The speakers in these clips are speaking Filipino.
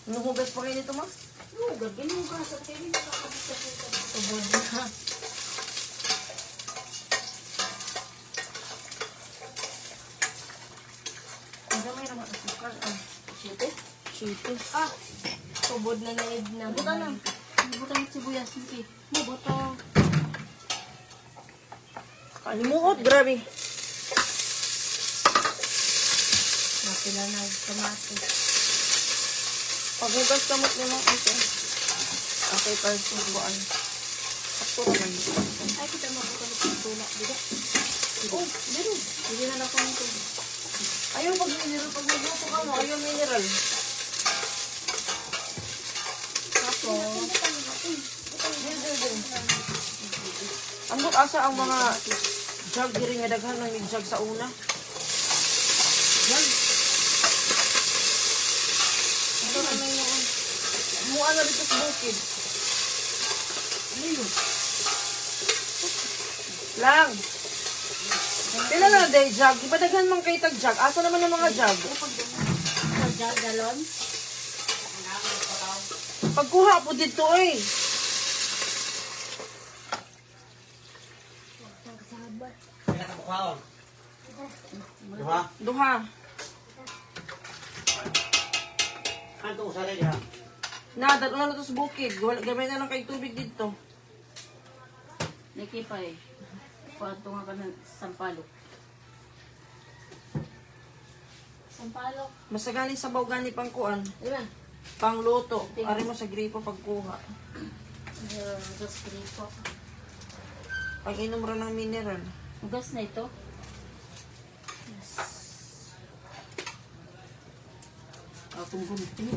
Nuhugas pa kayo nito, ma? Hugas. Ginugas. At kayo nakakabisa po ito. Tubod na. Ang may naman asukal. Siyete? Siyete. Tubod na naid na. Buta na. Buta ng sibuyas. Sige. Buta. Kalimuot, grabe. Napila na kamatis. Paghugas kamot naman ito. Okay, para subuan. Ako naman. Ay, kita mabuta ng tulak. Diba? Oh, meron. Hindi na ako nito. Ayaw pag mineral. Pag magluto ka mo, ayaw mineral. Tapos, Ambot asa ang mga jug diri nga daghan ng jug sa una. Jug. Ito na lang yun. Mua na dito sa bukid. Ano yun? Lang. Pila na day jug. Iba daghan mang kay tag jug. Asa naman ang mga jug? galon. Pagkuha po dito eh. Duha. Ano ito usalay diha? Nada, una na to sa bukid. Gamay na lang kay tubig dito. Nakipay. Kuwanto nga ka ng sampalok. Sampalok. Masagani sabaw gani pang kuan. Diba? Pangluto. Ari mo sa gripo pagkuha. Gas gripo. Pag inom ra ng mineral. Gas na ito. Akong gumpi.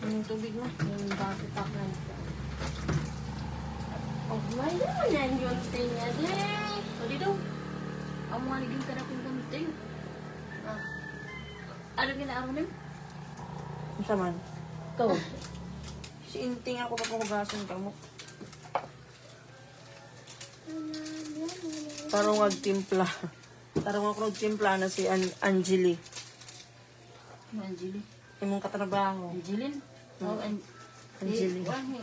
Yung tubig mo. Yung bakit ako na ito. Oh, may naman yan yung ting niya. O dito. Ang mga naging karaping gunting. Ano ginaaro niyo? Isa man. Ikaw. Si inting ako papahugasan ka mo. Tarong agtimpla. Tarong ako nagtimpla na si Angeli. Angeline. Imong katrabaho. Angeline? Oh, Angeline. Wangi.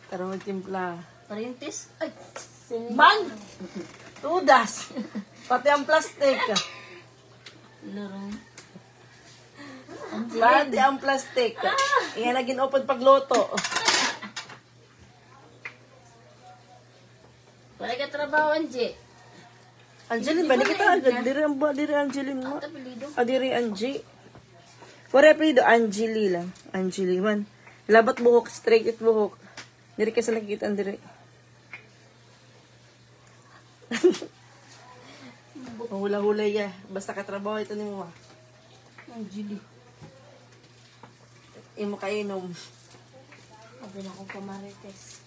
Tarong agtimpla. Parintis? Ay! Man! Tudas! Pati ang plastic. Larong. Pati ang plastic. Iyan na ginupod pagluto. Wala ka trabaho, Angie. Angeline ba? Di kita agad. Diri Angeline mo. Ang tapilido. Diri Angie. Wala pa dito. Angeli lang. Angeli man. Labat buhok. Straight it buhok. Diri kasi nakikita ang diri. Hula-hula ya. Basta katrabaho ito ni mo. Angeline. Imo kainom. Sabi na akong kamarites.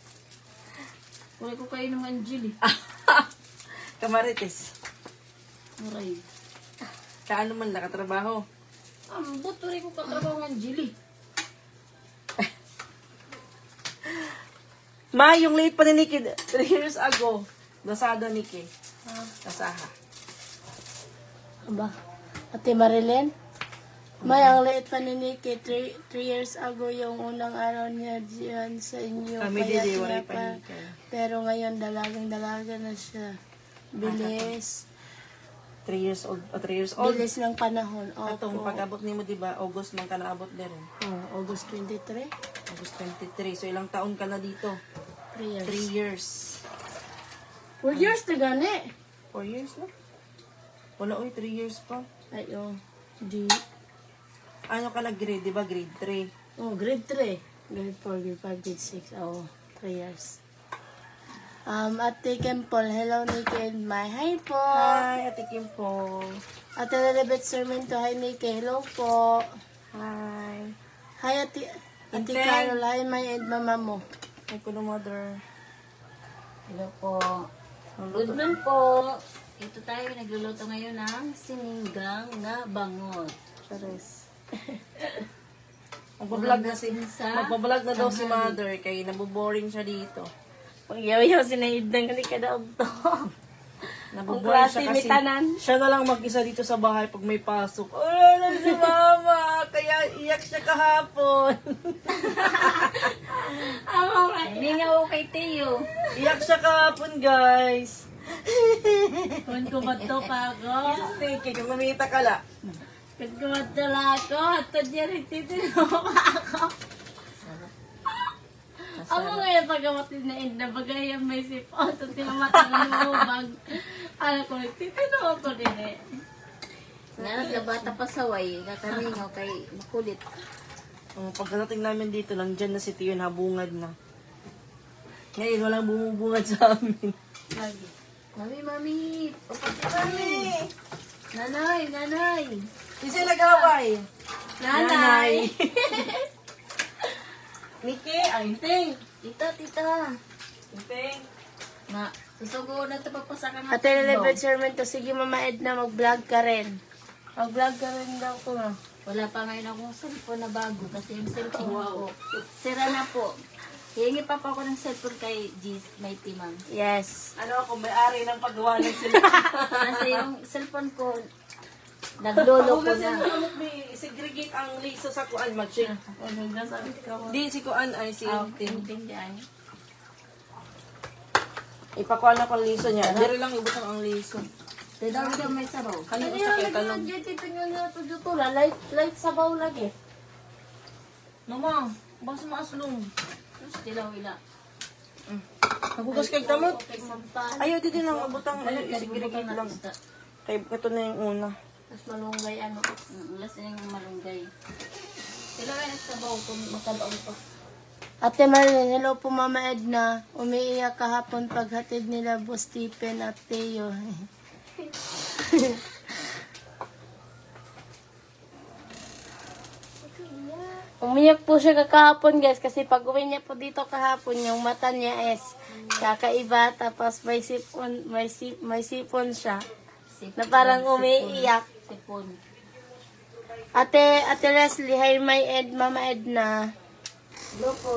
Wala ko kayo ng Angeline. Kamarites. Muray. Kaano man nakatrabaho. Ambot, wala ko katrabaho ng Angeline. Ma, yung late pa ni Nikki 3 years ago. Dasada Nikki. Kasaha. Aba, Ate Marilyn? May ang liit pa ni Nikki, 3 years ago yung unang araw niya diyan sa inyo. Kami Kaya dili, niya wala pa. pa Nikki. Pero ngayon, dalagang-dalaga na siya. Bilis. 3 years old. 3 years old. Bilis ng panahon. Atong Opo. pag-abot nimo diba, August man ka naabot din. August 23? August 23. So ilang taon ka na dito? 3 years. 3 years. 4 years na gani. 4 years na? Wala oy, 3 years pa. Ay, G. Ano ka nag-grade, di ba? Grade 3. Grade 3. Grade 4, grade 5, grade 6. 3 years. Ate Kempol, hello Nikki and my. Hi po. Hi, Ate Kim po. Ate Lelebet Sarmiento, hi Nikki, hello po. Hi. Hi Ate Inteng. Carol, hi my and mama mo. Hi, Kuno Mother. Hello po. Ang Good luto. noon po. Ito tayo nagluluto ngayon ng sinigang na bangot. Charis. Magbablog na si magbablog na daw si Mother kay naboboring siya dito. Pag yaw-yaw sinaid ng kali ka daw to. Nabubuhay klase siya may kasi tanan. siya na lang mag-isa dito sa bahay pag may pasok. Oh, na si mama! Kaya iyak siya kahapon. Hindi nga okay, Teo. Iyak siya kahapon, guys. Kung kumadto pa ako. Sige, kung mamita ka la. Kung kumadto lang ako. Ito dyan, nagtitino ako. Ako ngayon pagkamatid na na bagay ang may sipon. Ito tinamatang mo bag. Ano ko, nagtitino ako din eh. Nagkabata pa sa way. Kakamingaw kay makulit. Pagdating namin dito lang, dyan na si Tio nabungad na. Ngayon, walang bumubungad sa amin. Lagi. Mami. Upati mami. Nanay. Kasi nag-away. Nanay. Niki, ay, ting. Tita. Ting. Na, susugo na ito pagpasakan ng Ate Lilibet Sherman to, sige Mama Edna, mag-vlog ka rin. Mag-vlog ka rin daw ko na. Wala pa ngayon akong cellphone na bago kasi yung cellphone ko, sira na po. Hihingi pa po ako ng cellphone kay G's, may timang. Yes. Ano ako, may-ari ng paggawa ng cellphone. Kasi yung cellphone ko, naglolo ko Hugasin na. mo naman, may segregate ang liso sa kuan, mag-check. Ano na sabi ko? Di, si kuan ay si Ting. Hindi ay. Ipakuan ako ang liso niya. Dire lang ibutang ang liso. Dadaw daw may sabaw. Kanina sa kay talong. Dito nyo na ito dito la. Light sabaw lagi. Mama, basta maaslong. Dilaw ila. Nagugas kay kamot. Okay, sampal. Ayaw, dito lang abutang ano, Segregate segregate lang. isda. Kay ito na yung una. Mas malunggay ano. Last na yung malunggay. Sila may nagsabaw kung magkalaon pa. Ate Marlene, hello po Mama Edna. Umiiyak kahapon paghatid nila Boss Stephen at Teo. Umiyak po siya kakahapon guys kasi pag uwi niya po dito kahapon yung mata niya is kakaiba tapos may sipon siya na parang umiiyak. Sipon. Ate Leslie, hi Mama Edna. Hello po.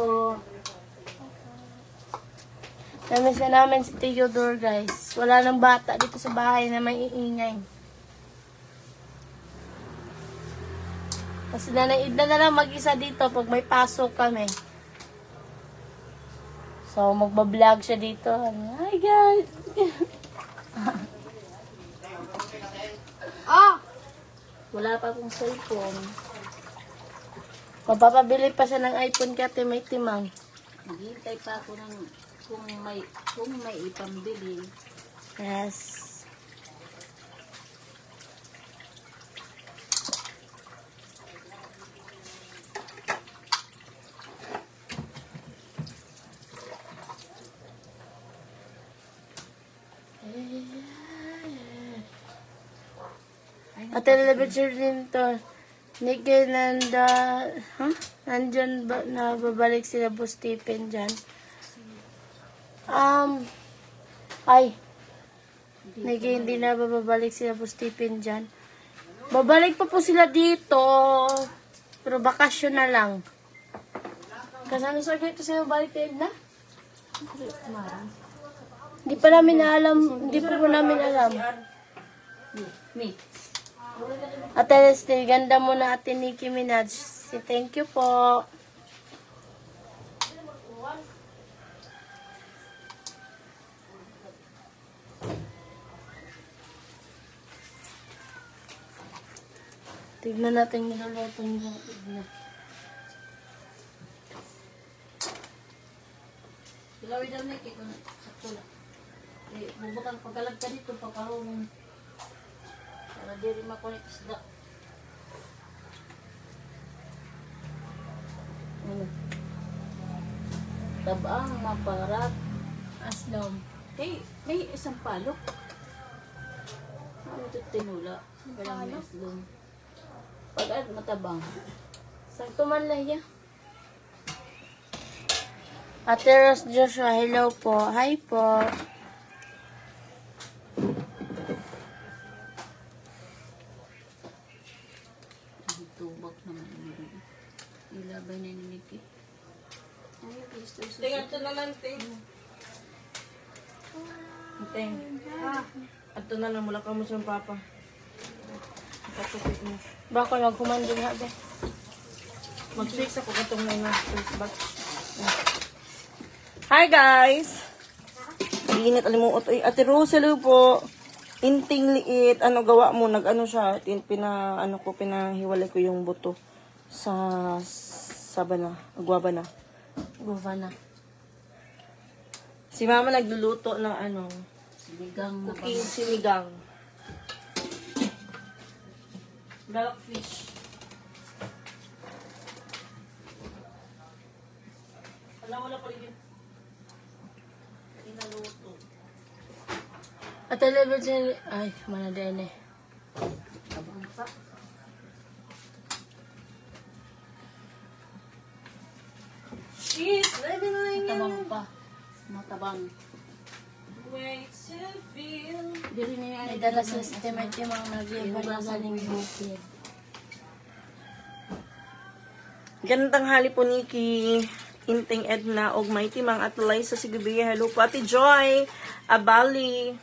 Namiss na namin si Theodore guys. Wala nang bata dito sa bahay na may iingay. Kasi Idna na lang mag-isa dito pag may pasok kami. So, magbablog siya dito. Hi guys! Wala pa akong cellphone. Mapapabili pa siya ng iPhone kaya may timang. Naghihintay pa ako ng kung may ipambili. Yes. Ate Lilibet din to. Nikki nanda, nandyan ba, na babalik sila Boss Stephen dyan? Nikki hindi na babalik sila Boss Stephen dyan. Babalik pa po sila dito, pero bakasyon na lang. Kasi ano sa ito sila balik na? Hindi pa namin alam, hindi pa po namin alam. Me. Ate Leslie, ganda mo na Ate Nicki Minaj. Thank you po. Tignan natin yung niluluto niya. Tignan. Ilawi daw na kay kung sakto lang. Bubutang pagkalag ka dito pagkarunong. Para di rin makunik isda. Tabang maparat. Aslom. Hey, may isang palok. Ano ito tinula? Walang may aslong. Pag matabang. Sakto man lang yan. Ate Ros Joshua, hello po. Hi po. Tubak naman. Ilabay na ni Nikki. Ay, gusto Ting, ito na lang, Ting. Ting. At ito na lang, mula ka mo sa papa. Kapatid mo. Bako nagkumando nga be. Mag-fix ako katong na yung first batch. Hi guys! Init, alimuot. Ay, Ate Rose, hello po. Inting liit. Ano gawa mo? Nag-ano siya? Pinahiwalay ko yung buto sa sabana. Agwaba na. Guva na. Si mama nagluluto ng Sinigang na cooking sinigang. Galak fish. Wala pa rin yun. Pinaluto. At television, ay, mana din eh. tabang pa. She's living Matabang pa. Matabang. way to feel. Dili niya May dala sa timay-timang nag-iba na galing bukid. Gandang hali po Nikki. Inting Edna og may timang at Liza Sigabiya. Hello po Ate Joy. Abali.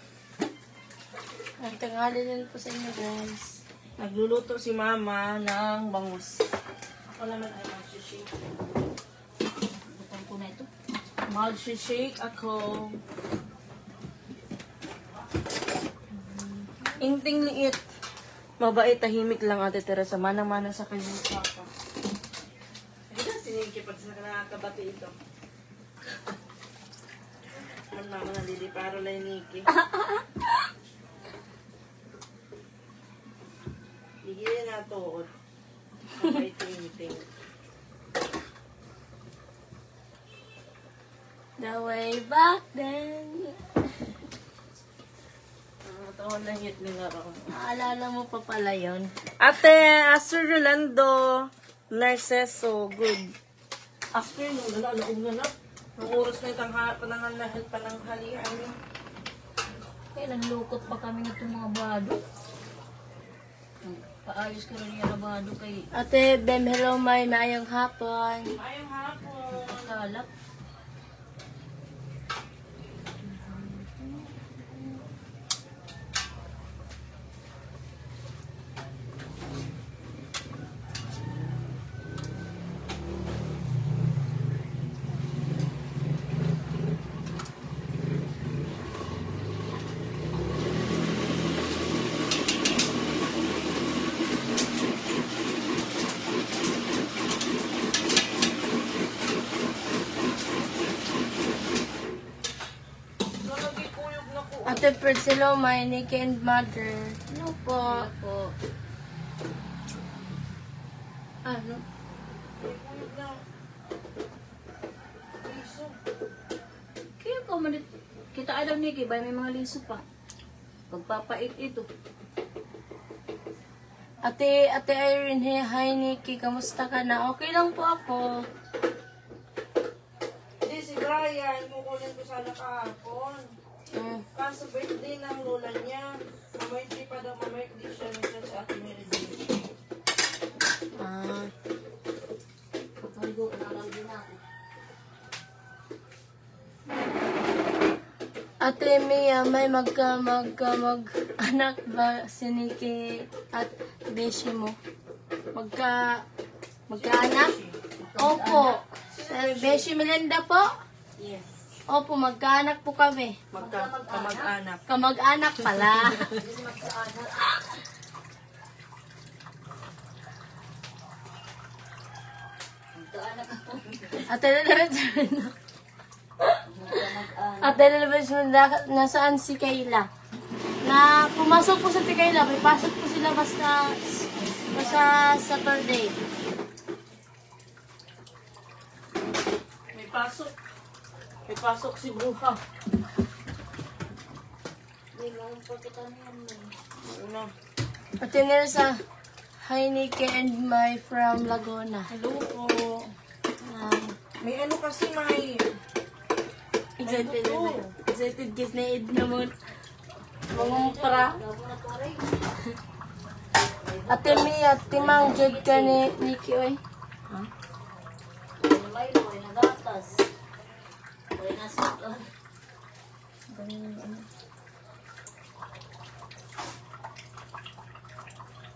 Ang tangali din po sa inyo guys. Nagluluto si mama ng bangus. Ako naman ay mag-shake. Butang ko na ito. Mag-shake ako. Inting liit. Mabait, tahimik lang Ate Teresa. Manang-manang sa kanyang papa. Ayun na, sinigil pag sa nakakabati ito. Ang mama na liliparo na yung Nikki. Higilin na to. Mabait-inting. The way back then. Taon na hit ni nga ako. Naalala mo pa pala yun? Ate, Sir Rolando Narceso, good. After nung nalaog na na. Ang oras na itang pananghalian. Kaya naglukot pa kami ng itong mga bado. Paayos ka rin yung bado kay Ate, Bem, hello, may maayong hapon. Ayong hapon. kalap. Nagikuyog na ko. Ate Fred, hello, my Nikki and mother. Ano po? Po. Ano? Nagikuyog na. Iso. Kaya ko manit. Kita ayaw ni Kibay, may mga liso pa. Pagpapait ito. Ate Irene, hey, hi Nikki, kamusta ka na? Okay lang po ako. Hindi, si Brian, kukunin ko sana kahapon. Kaso birthday ng lola niya. Mamaytri pa daw, mamaytri siya sa Ate Mary Jane. Ah, Pagkaligo, nalang din ako. Ate Mia, may mag-anak ba si Nikki at Beshi mo? Magka-anak? Opo. Sa Beshi Melinda po? Yes. Opo, magka-anak po kami. Kamag-anak. Kamag-anak pala. Ate Lelebes, nasaan si Kayla? Na pumasok po sa Kayla, may pasok po sila basta Saturday. May pasok. May pasok si Bruha. Hindi lang pagkita niyan mo. Ano? Ate Nelsa, hi Nikki and my from Laguna. Hello po. May ano kasi may... Excited kiss na id naman. Mangumpra. Ate Mia, timang jud ka ni Nikki, oy. May lo, ay nagatas. Ay nasot.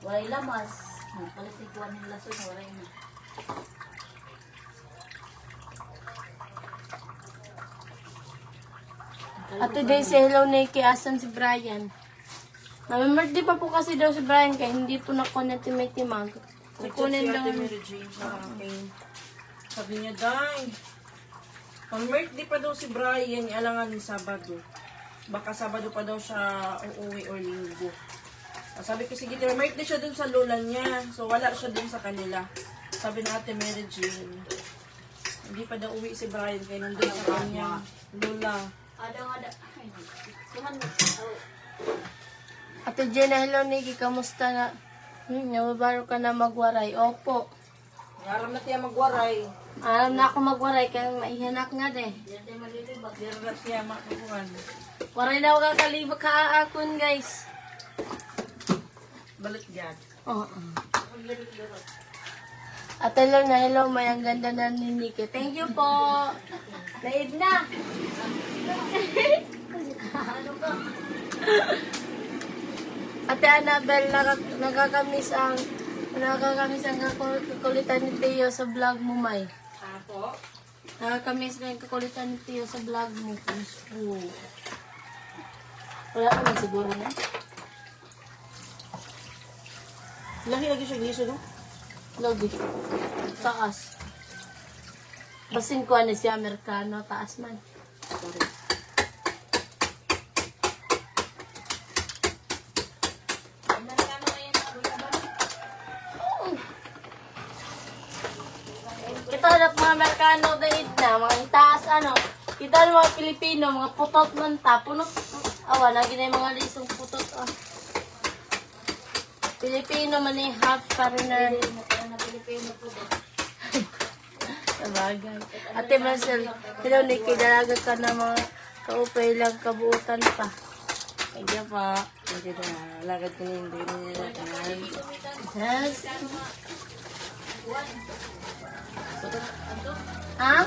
Walay lamas. Palisiguan ng lason, walay na. At today, say hello Nikki. Asan si Brian? Birthday pa po kasi daw si Brian kaya hindi po na-connect yung may timag. Kukunin Nag-chat si daw. Ate Mary Jane sa akin. Sabi niya, Day, pang-birthday pa daw si Brian, alangan ni Sabado. Baka Sabado pa daw siya uuwi or linggo. Sabi ko, sige, birthday siya dun sa lola niya. So, wala siya dun sa kanila. Sabi na Ate Mary Jane, hindi pa daw uwi si Brian kaya nandun sa kanya. Lola. Ada. Suman mo. Ate Jenna, hello Nikki. Kamusta na? Nababaro ka na magwaray. Opo. Aram na tiya magwaray. Alam na ako magwaray kaya maihanak nga de. Yan tayo malilibag. Meron na tiya makukuhan. Waray daw kakalibag kaakon guys. Balik dyan. Oo. Ate Lorna, hello. May ang ganda na ni Nikki. Thank you po. Naid na. Ate Annabel, nakakamiss ang kakulitan ni Teo sa vlog mo, May. Ako? Nakakamiss na yung kakulitan ni Teo sa vlog mo. Oh. Wala naman siguro na. Lagi siya gliso, no? Lagi. Taas. Basin ko ano siya, Amerikano. Taas man. Sorry. Kita na mga Amerikano dahil na, mga itaas ano. Kita na mga Pilipino, mga putot man ta. Punot. Awa, lagi na yung mga lisong putot. Oh. Pilipino man yung half foreigner. Sabagay. Ate Marcel, hello Nikki, dalaga ka na mga kaupay lang kabuutan pa. Thank you po. Thank you na. Lagad ko na yung baby nila. Yes. Ha?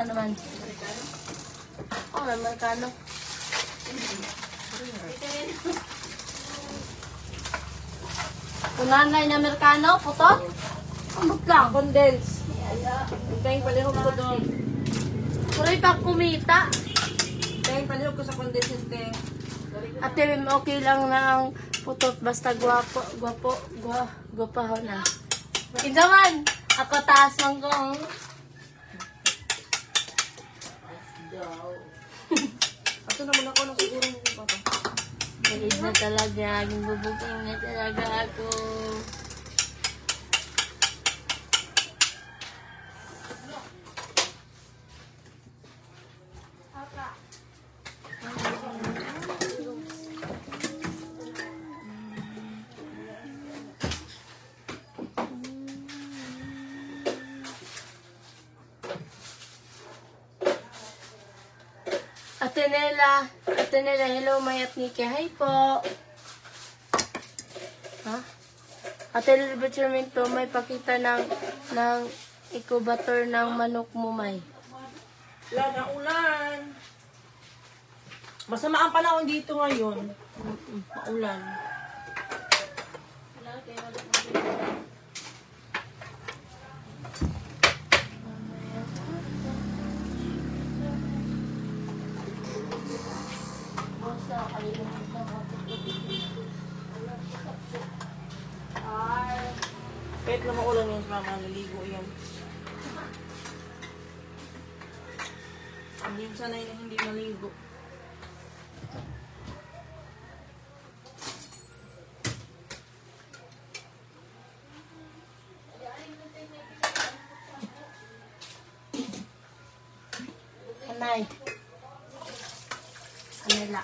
Ano man? Oh, Amerikano. Kunanay na Amerikano, puto? Ambot lang. Condense. Tayong palihog ko doon. Puro pa kumita. Tayong palihog ko sa condense yung Ate, okay lang na ang putot basta gwapo ho na. Kinsa man, ako taas man ko. Ato naman ako ng siguro ng papa. Malig na talaga, bubuging na talaga ako. Ate Nela, hello, Mayat Nikki. Hi po. Ha? Ate Lilberto, may pakita ng incubator ng manok mo, May. Wala na ulan. Masama ang panahon dito ngayon. Maulan. Kahit na maulan yun sa mama, naligo yan. Hindi sanay na hindi maligo. Anay. Anela.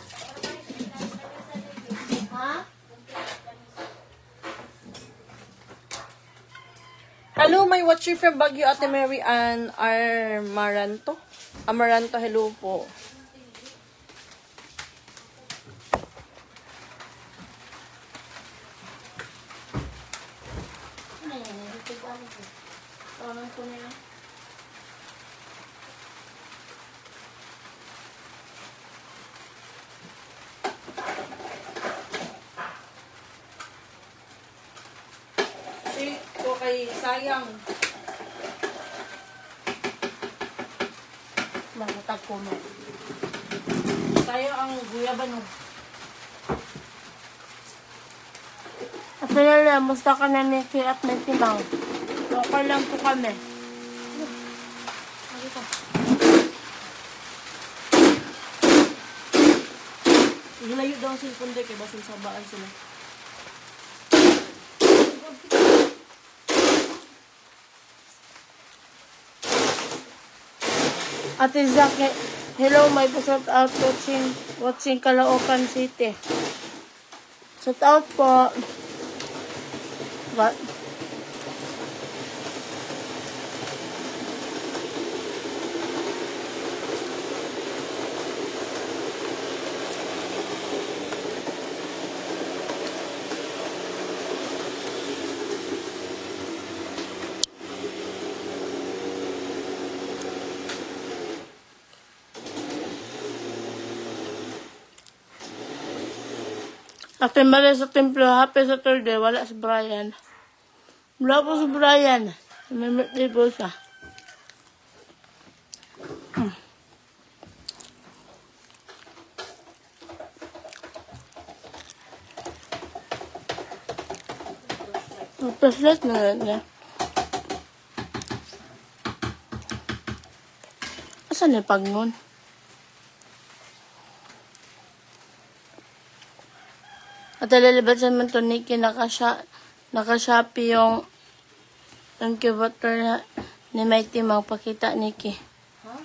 Ha? Hello, my watcher from Baguio, Ate Mary Ann Amaranto. Amaranto, hello po. Ano yan? Ito ba ano po? Parang ko na yan. kay sayang. Masatag ko mo. Sayang ang guyaban no. At nalala, musta ka na ni Kay at may timang. Okay lang po kami. Hilayo daw ang cellphone deck kay basin sabaan sila. Ate Zaki, hello, may shout out watching Caloocan City. Shout out po. What? Akin balik sa templo, happy Saturday, wala si Brian. Wala po si Brian. May birthday po siya. Paslat na lang niya. Asan yung pagnon? At lalabas naman to Nikki, naka-shopee yung incubator na ni Mighty magpakita Nikki. Ha?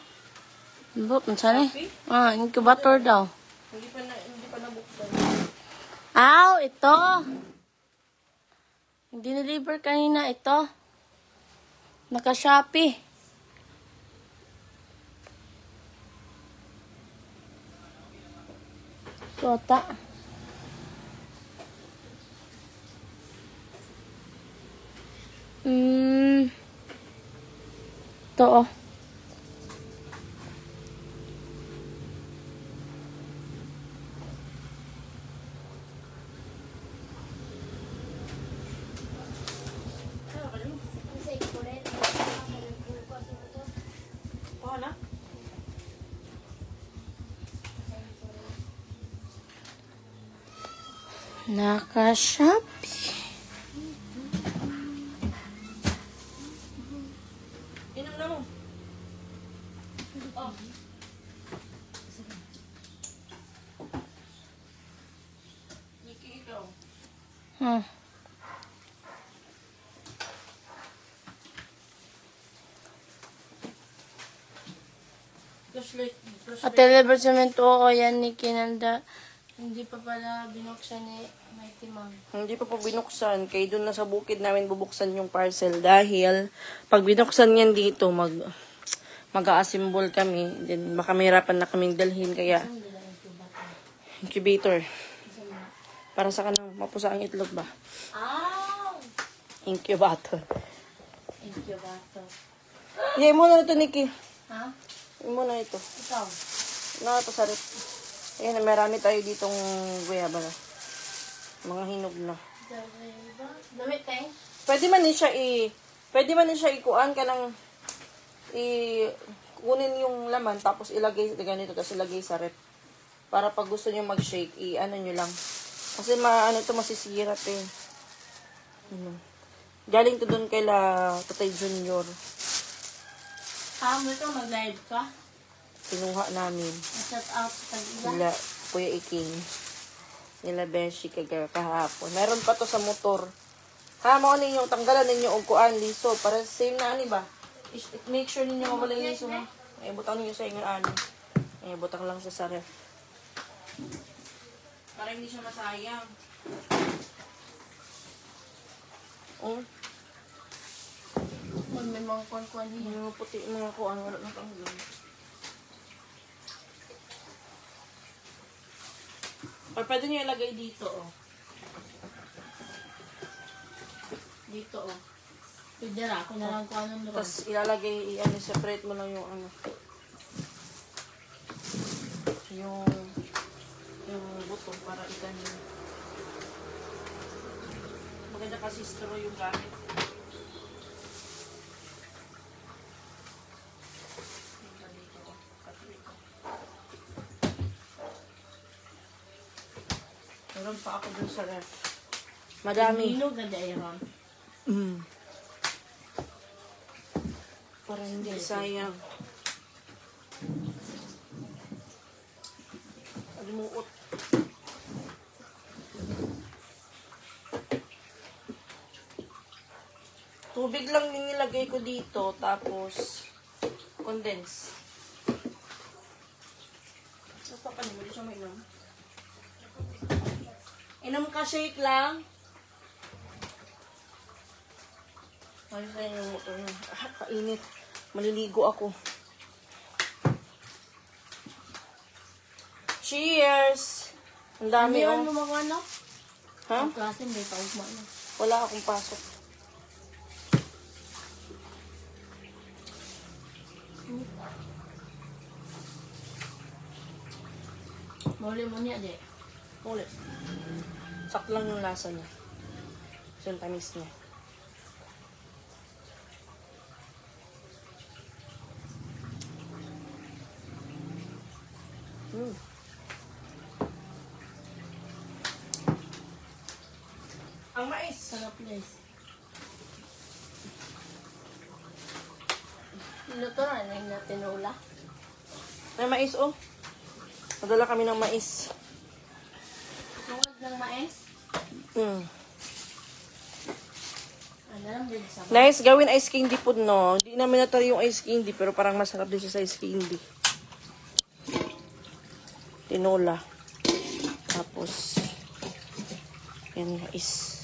Buk, saan eh? Ah, incubator daw. Hindi pa nabuksan. Aw, ito. Hindi na-deliver kanina ito. Naka-shopee. Tota. Ito oh. Oh, na? Naka-shopee. Inom na mo. Oh. Nikki, ikaw. Flashlight. At television oo, yan ni Kinanda. Hindi pa pala binuksan ni Mighty Mom. Hindi pa po binuksan. Kaya doon na sa bukid namin bubuksan yung parcel. Dahil pag binuksan yan dito, mag-a-assemble kami. Then baka mahirapan na kaming dalhin. Kaya incubator. Para sa kanang mapusa ang itlog ba? Ow! Incubator. Incubator. Iyan mo na ito, Nikki. Ha? Iyan mo na ito. Ikaw? Na ito sa rep. Ayan, marami tayo ditong guyaba na. Mga hinog na. Damit eh? Pwede man din siya ikuan ka ng kunin yung laman tapos ilagay ganito tapos ilagay sa rep. Para pag gusto niyo mag-shake, ano niyo lang. Kasi ito masisira eh. Galing to doon kay Tatay Junior. Mo ito mag-live ka? Kinuha namin. Shout out sa tag-ila. Nila Kuya Iking. Nila Beshi kahapon. Meron pa to sa motor. Ha, mao ninyo tanggalan ninyo og kuan liso para same na ani ba? Make sure ninyo mawala yung liso ha. Ay butang ninyo sa inyo ani. Ay butang lang sa ref. Para hindi siya masayang. Oh, May mga kuwan-kuwan niya. mga puti mga kuan wala nang tanggal. Or pwede nyo ilagay dito, oh. Dito, oh. Pwede na, ako na lang kung anong naman. Tapos ilalagay, separate mo lang yung yung buto para ikanin. Maganda kasi straw yung gamit. Meron pa ako dun sa ref. Madami. Hinog na dairon. Para hindi sayang. Alimuot. Tubig lang yung nilagay ko dito, tapos condense. Basta pa naman, di siya mainom. Inom ka, shake lang. Ayos na yung motor na. Kainit. Maliligo ako. Cheers! Ang dami, Ano oh. mga ano? Ha? Ang klase may kaugma na. Wala akong pasok. Muli mo niya, di. Ulit. Sak lang yung lasa niya. Yung tamis niya. Ang mais. Sarap guys. Luto na lang natin ula. May mais, oh. Nadala kami ng mais. Sungod ng mais. Ano lang din sa Nice, gawin ice candy po, no? Hindi namin natry yung ice candy, pero parang masarap din siya sa ice candy. Tinola. Tapos, yan, mais.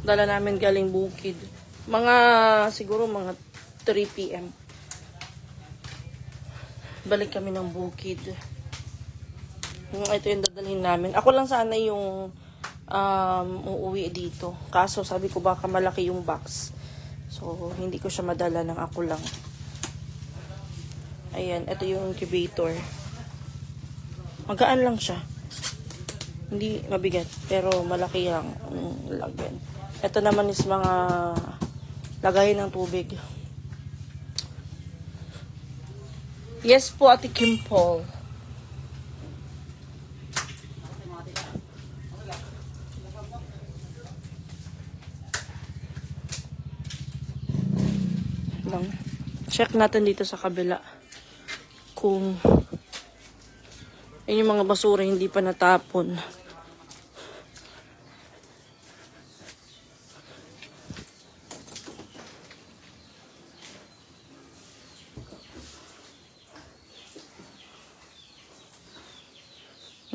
Dala namin galing bukid. Siguro mga 3 p.m. Balik kami ng bukid. Ito yung dadalhin namin. Ako lang sana yung uuwi dito. Kaso sabi ko baka malaki yung box. So, hindi ko siya madala ng ako lang. Ayan, ito yung incubator. Magaan lang siya. Hindi mabigat, pero malaki ang lagyan. Ito naman is mga lagay ng tubig. Yes po, Ate Kim Paul. Lang. Check natin dito sa kabila kung yung mga basura hindi pa natapon.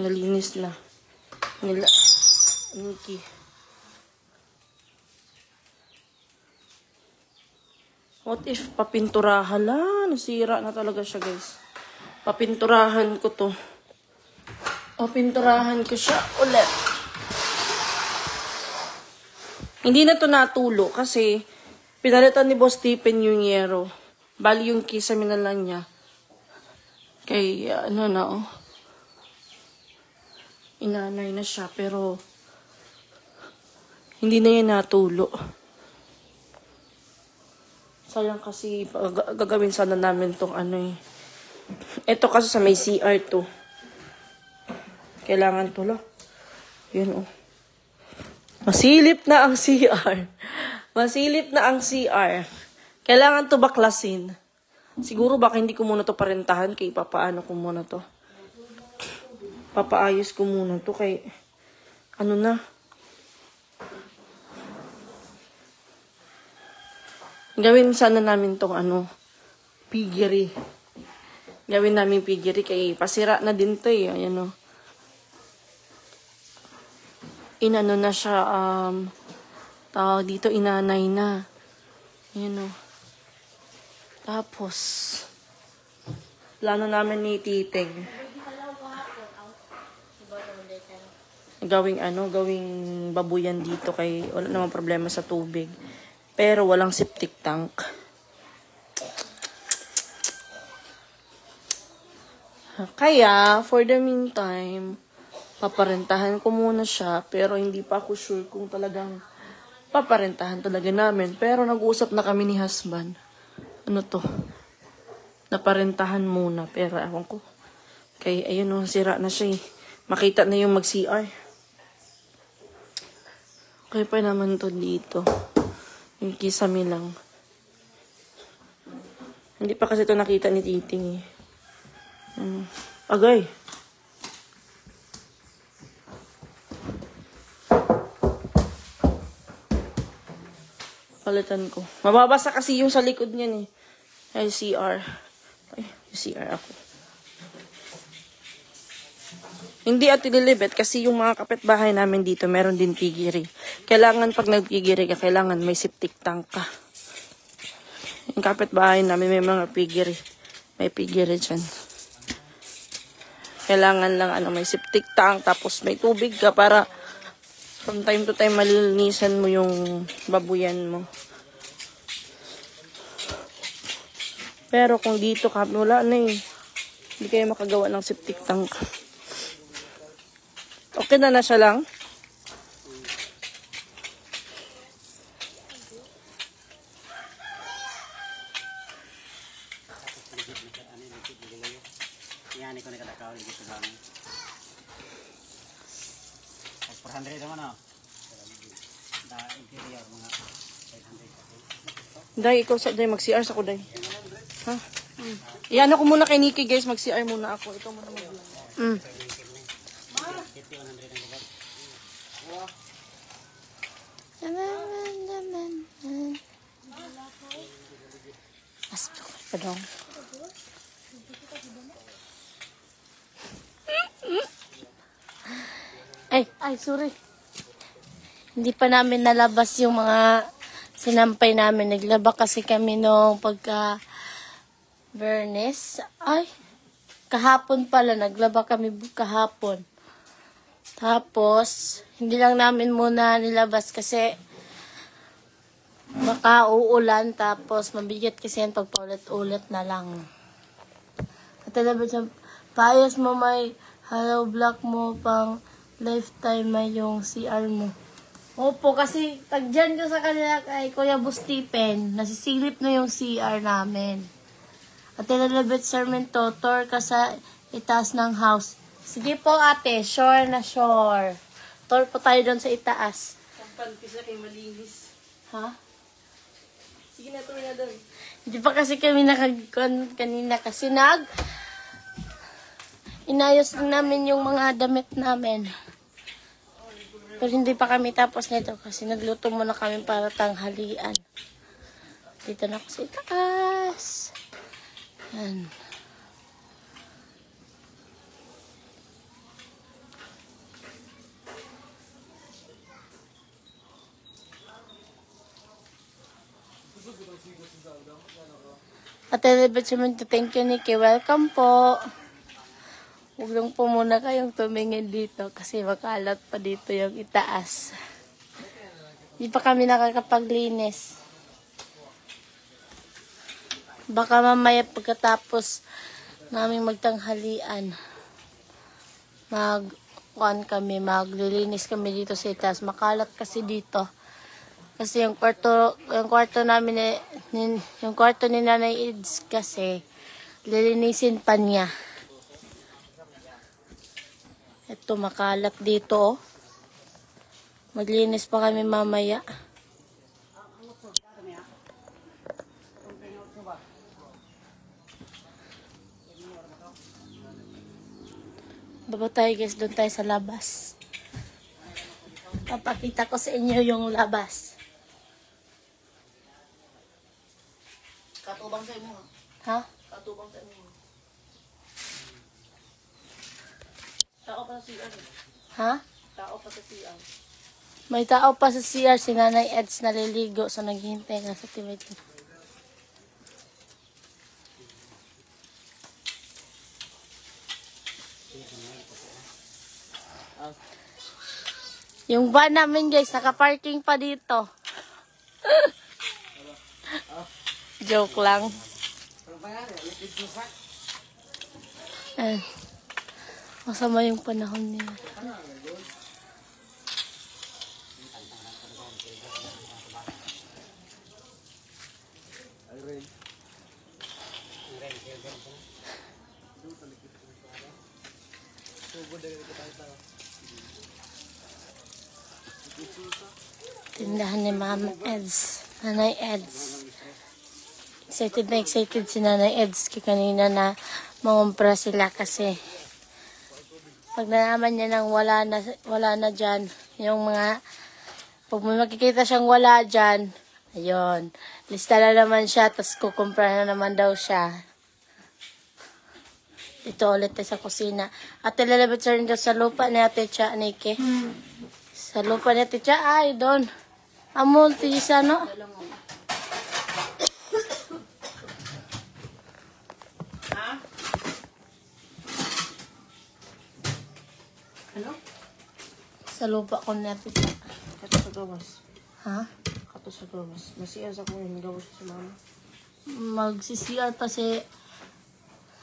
Nalinis na nila Nikki. What if papinturahan la? Nasira na talaga siya, guys. Papinturahan ko to. Papinturahan ko siya ulit. Hindi na to natulo kasi pinalitan ni Boss Stephen yung yero. Bali yung kisame na lang niya. Kay ano na, oh. Inanay na siya, pero hindi na yan natulo. Sayang kasi gagawin sana namin tong ano eh. Ito kasi sa may CR to. Kailangan tulo. Yan oh. Masilip na ang CR. Masilip na ang CR. Kailangan to baklasin. Siguro baka hindi ko muna to parentahan kay papaano ko muna to. Papaayos ko muna to kay ano na. Gawin sana namin tong ano, piggery. Gawin namin piggery kay pasira na din to eh. Ayan o. Inano na siya, tawag dito, inanay na. Ayan o. Tapos, plano namin ni Titig. Gawing babuyan dito kay wala namang problema sa tubig. Pero walang septic tank. Kaya, for the meantime, paparentahan ko muna siya. Pero hindi pa ako sure kung talagang paparentahan talaga namin. Pero nag-uusap na kami ni husband. Ano to? naparentahan muna. Pero ewan ko. Kaya ayun o, sira na siya eh. Makita na yung mag-CR. Kaya pa naman to dito. Yung kisame lang. Hindi pa kasi to nakita ni Titing eh. Agay. Palitan ko. Mababasa kasi yung sa likod niyan eh. Ay, CR. Ay, CR ako. Hindi at nililibet kasi yung mga kapitbahay namin dito meron din pigiri. Kailangan pag nagpigiri ka, kailangan may septic tank ka. Yung kapitbahay namin may mga pigiri. May pigiri dyan. Kailangan lang may septic tank tapos may tubig ka para from time to time malilinisan mo yung babuyan mo. Pero kung dito ka, wala na eh. Hindi kayo makagawa ng septic tank. Okay na siya lang. Yan, ikaw nakatakaw. Dito lang. 400 naman o. Interior mga 500. Day, ikaw sa day, mag-CR sa ko, day. Ha? Iyan ako muna kay Nikki, guys. Mag-CR muna ako. Ikaw muna mag-CR. Mas pa daw. Ay, sorry. Hindi pa namin nalabas yung mga sinampay namin. Naglaba kasi kami nung Bernes. Ay, kahapon pala. Naglaba kami kahapon. Tapos, hindi lang namin muna nilabas kasi baka uulan. Tapos, mabigat kasi yan pag paulit-ulit na lang. At talabas yung paayos mo may hollow block mo pang lifetime may yung CR mo. Opo, kasi pag dyan ko sa kanila kay Kuya Bustipen, nasisilip na yung CR namin. At tinalabit Sarmento, tour ka sa itaas ng house. Sige po ate, sure na sure. Tour po tayo doon sa itaas. Kampan kasi kay malinis. Ha? Sige na, tuloy na doon. Hindi pa kasi kami kanina kasi inayos lang namin yung mga damit namin. Pero hindi pa kami tapos nito kasi nagluto muna kami para tanghalian. Dito na ako sa itaas. Yan. At Elizabeth, thank you, Nikki. Welcome po. Huwag lang po muna kayong tumingin dito kasi makalat pa dito yung itaas. Di pa kami nakakapaglinis. Baka mamaya pagkatapos namin magtanghalian, maglilinis kami dito sa itaas. Makalat kasi dito. Kasi yung kwarto namin, yung kwarto ni Nanay Ids kasi, lilinisin pa niya. Ito, makalat dito, oh. Maglinis pa kami mamaya. Baba tayo guys, doon tayo sa labas. Papakita ko sa inyo yung labas. Katubang sa imo. Ha? Katubang sa imo. Tao pa sa CR. Ha? Tao pa sa CR. May tao pa sa CR, si Nanay Eds naliligo, so naghihintay nga sa Timothy. Yung van namin guys, nakaparking pa dito. Joke lang. Masama yung panahon niya. Tindahan ni Mama Eds. Nanay Eds. Excited na excited si Nanay Eds. Kaya kanina na mangumpra sila kasi pag nalaman niya nang wala na dyan, yung mga, pag may makikita siyang wala dyan, ayun, lista na naman siya, tapos kukumpra na naman daw siya. Dito ulit tayo sa kusina. Ate, lalabit sa rin daw sa lupa ni Ate Cha, Nike. Sa lupa ni Ate Cha, ay, doon. Amol, tisa, no? Ano? Sa lupa ko ni Ate Cha. Kato sa gawas. Ha? Kato sa gawas. Masiyas ako yung gawas sa mama. Mag-CCR pa si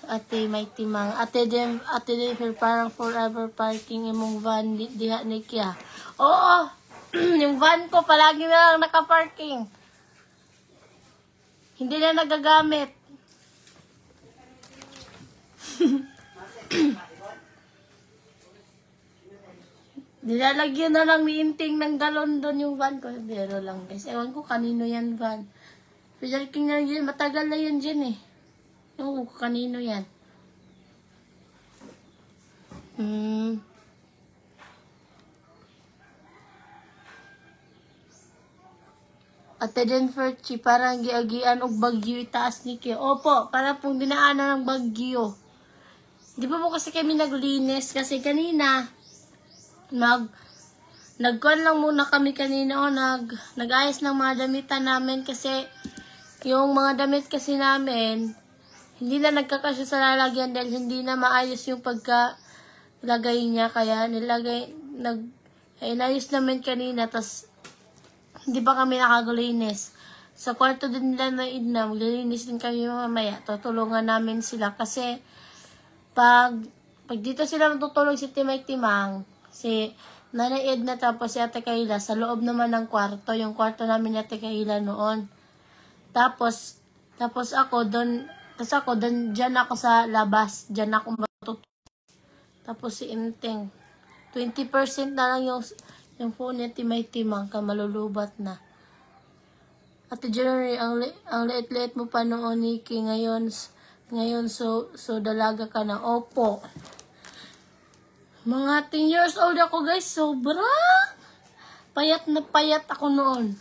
Ate may timang. Ate din parang forever parking imong van diha ni Kia. Oo! Yung van ko palagi na lang naka-parking. Hindi na nagagamit. Nilalagyan na lang ni Inting ng galon doon yung van ko. Biro lang guys. Ewan ko kanino yan van. Parking na yun. Matagal na yun dyan eh. Oo, kanino yan? Ate Jennifer Chi, parang giagian og bagyo itaas ni Kyo. Opo, para pong dinaanan ng bagyo. Di ba po kasi kami naglinis? Kasi kanina, nagkuhan lang muna kami kanina o nag-ayos ng mga damitan namin kasi yung mga damit kasi namin, hindi na nagkakasya sa lalagyan dahil hindi na maayos yung pagkalagay niya. Kaya inayos namin kanina, tas hindi pa kami nakagulinis. Sa kwarto din nila na Idna, maglilinis din kami mamaya. Tutulungan namin sila kasi pag dito sila matutulog si Timay Timang, si Nanay Edna tapos si Ate Kayla, sa loob naman ng kwarto, yung kwarto namin ni Ate Kayla noon. Tapos ako doon, dyan ako sa labas, dyan ako matutulog. Tapos si Inting, 20% na lang yung phone niya Timay Timang, ka malulubat na. Ate January, ang liit-liit mo pa noon, Nikki, ngayon so dalaga ka na. Opo. Mga 10 years old ako guys, sobrang payat na payat ako noon.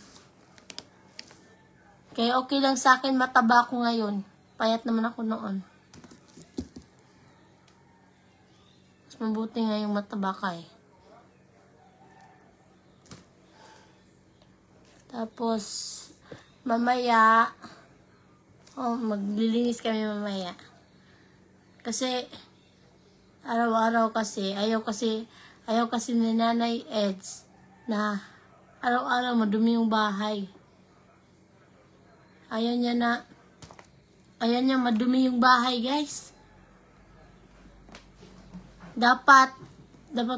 Kaya okay lang sa akin, mataba ako ngayon. Payat naman ako noon. Mas mabuti nga yung mataba ka eh. Tapos, mamaya, maglilinis kami mamaya. Kasi, araw-araw kasi, ayaw kasi ni Nanay Eds na araw-araw madumi yung bahay. Ayaw niya madumi yung bahay, guys. Dapat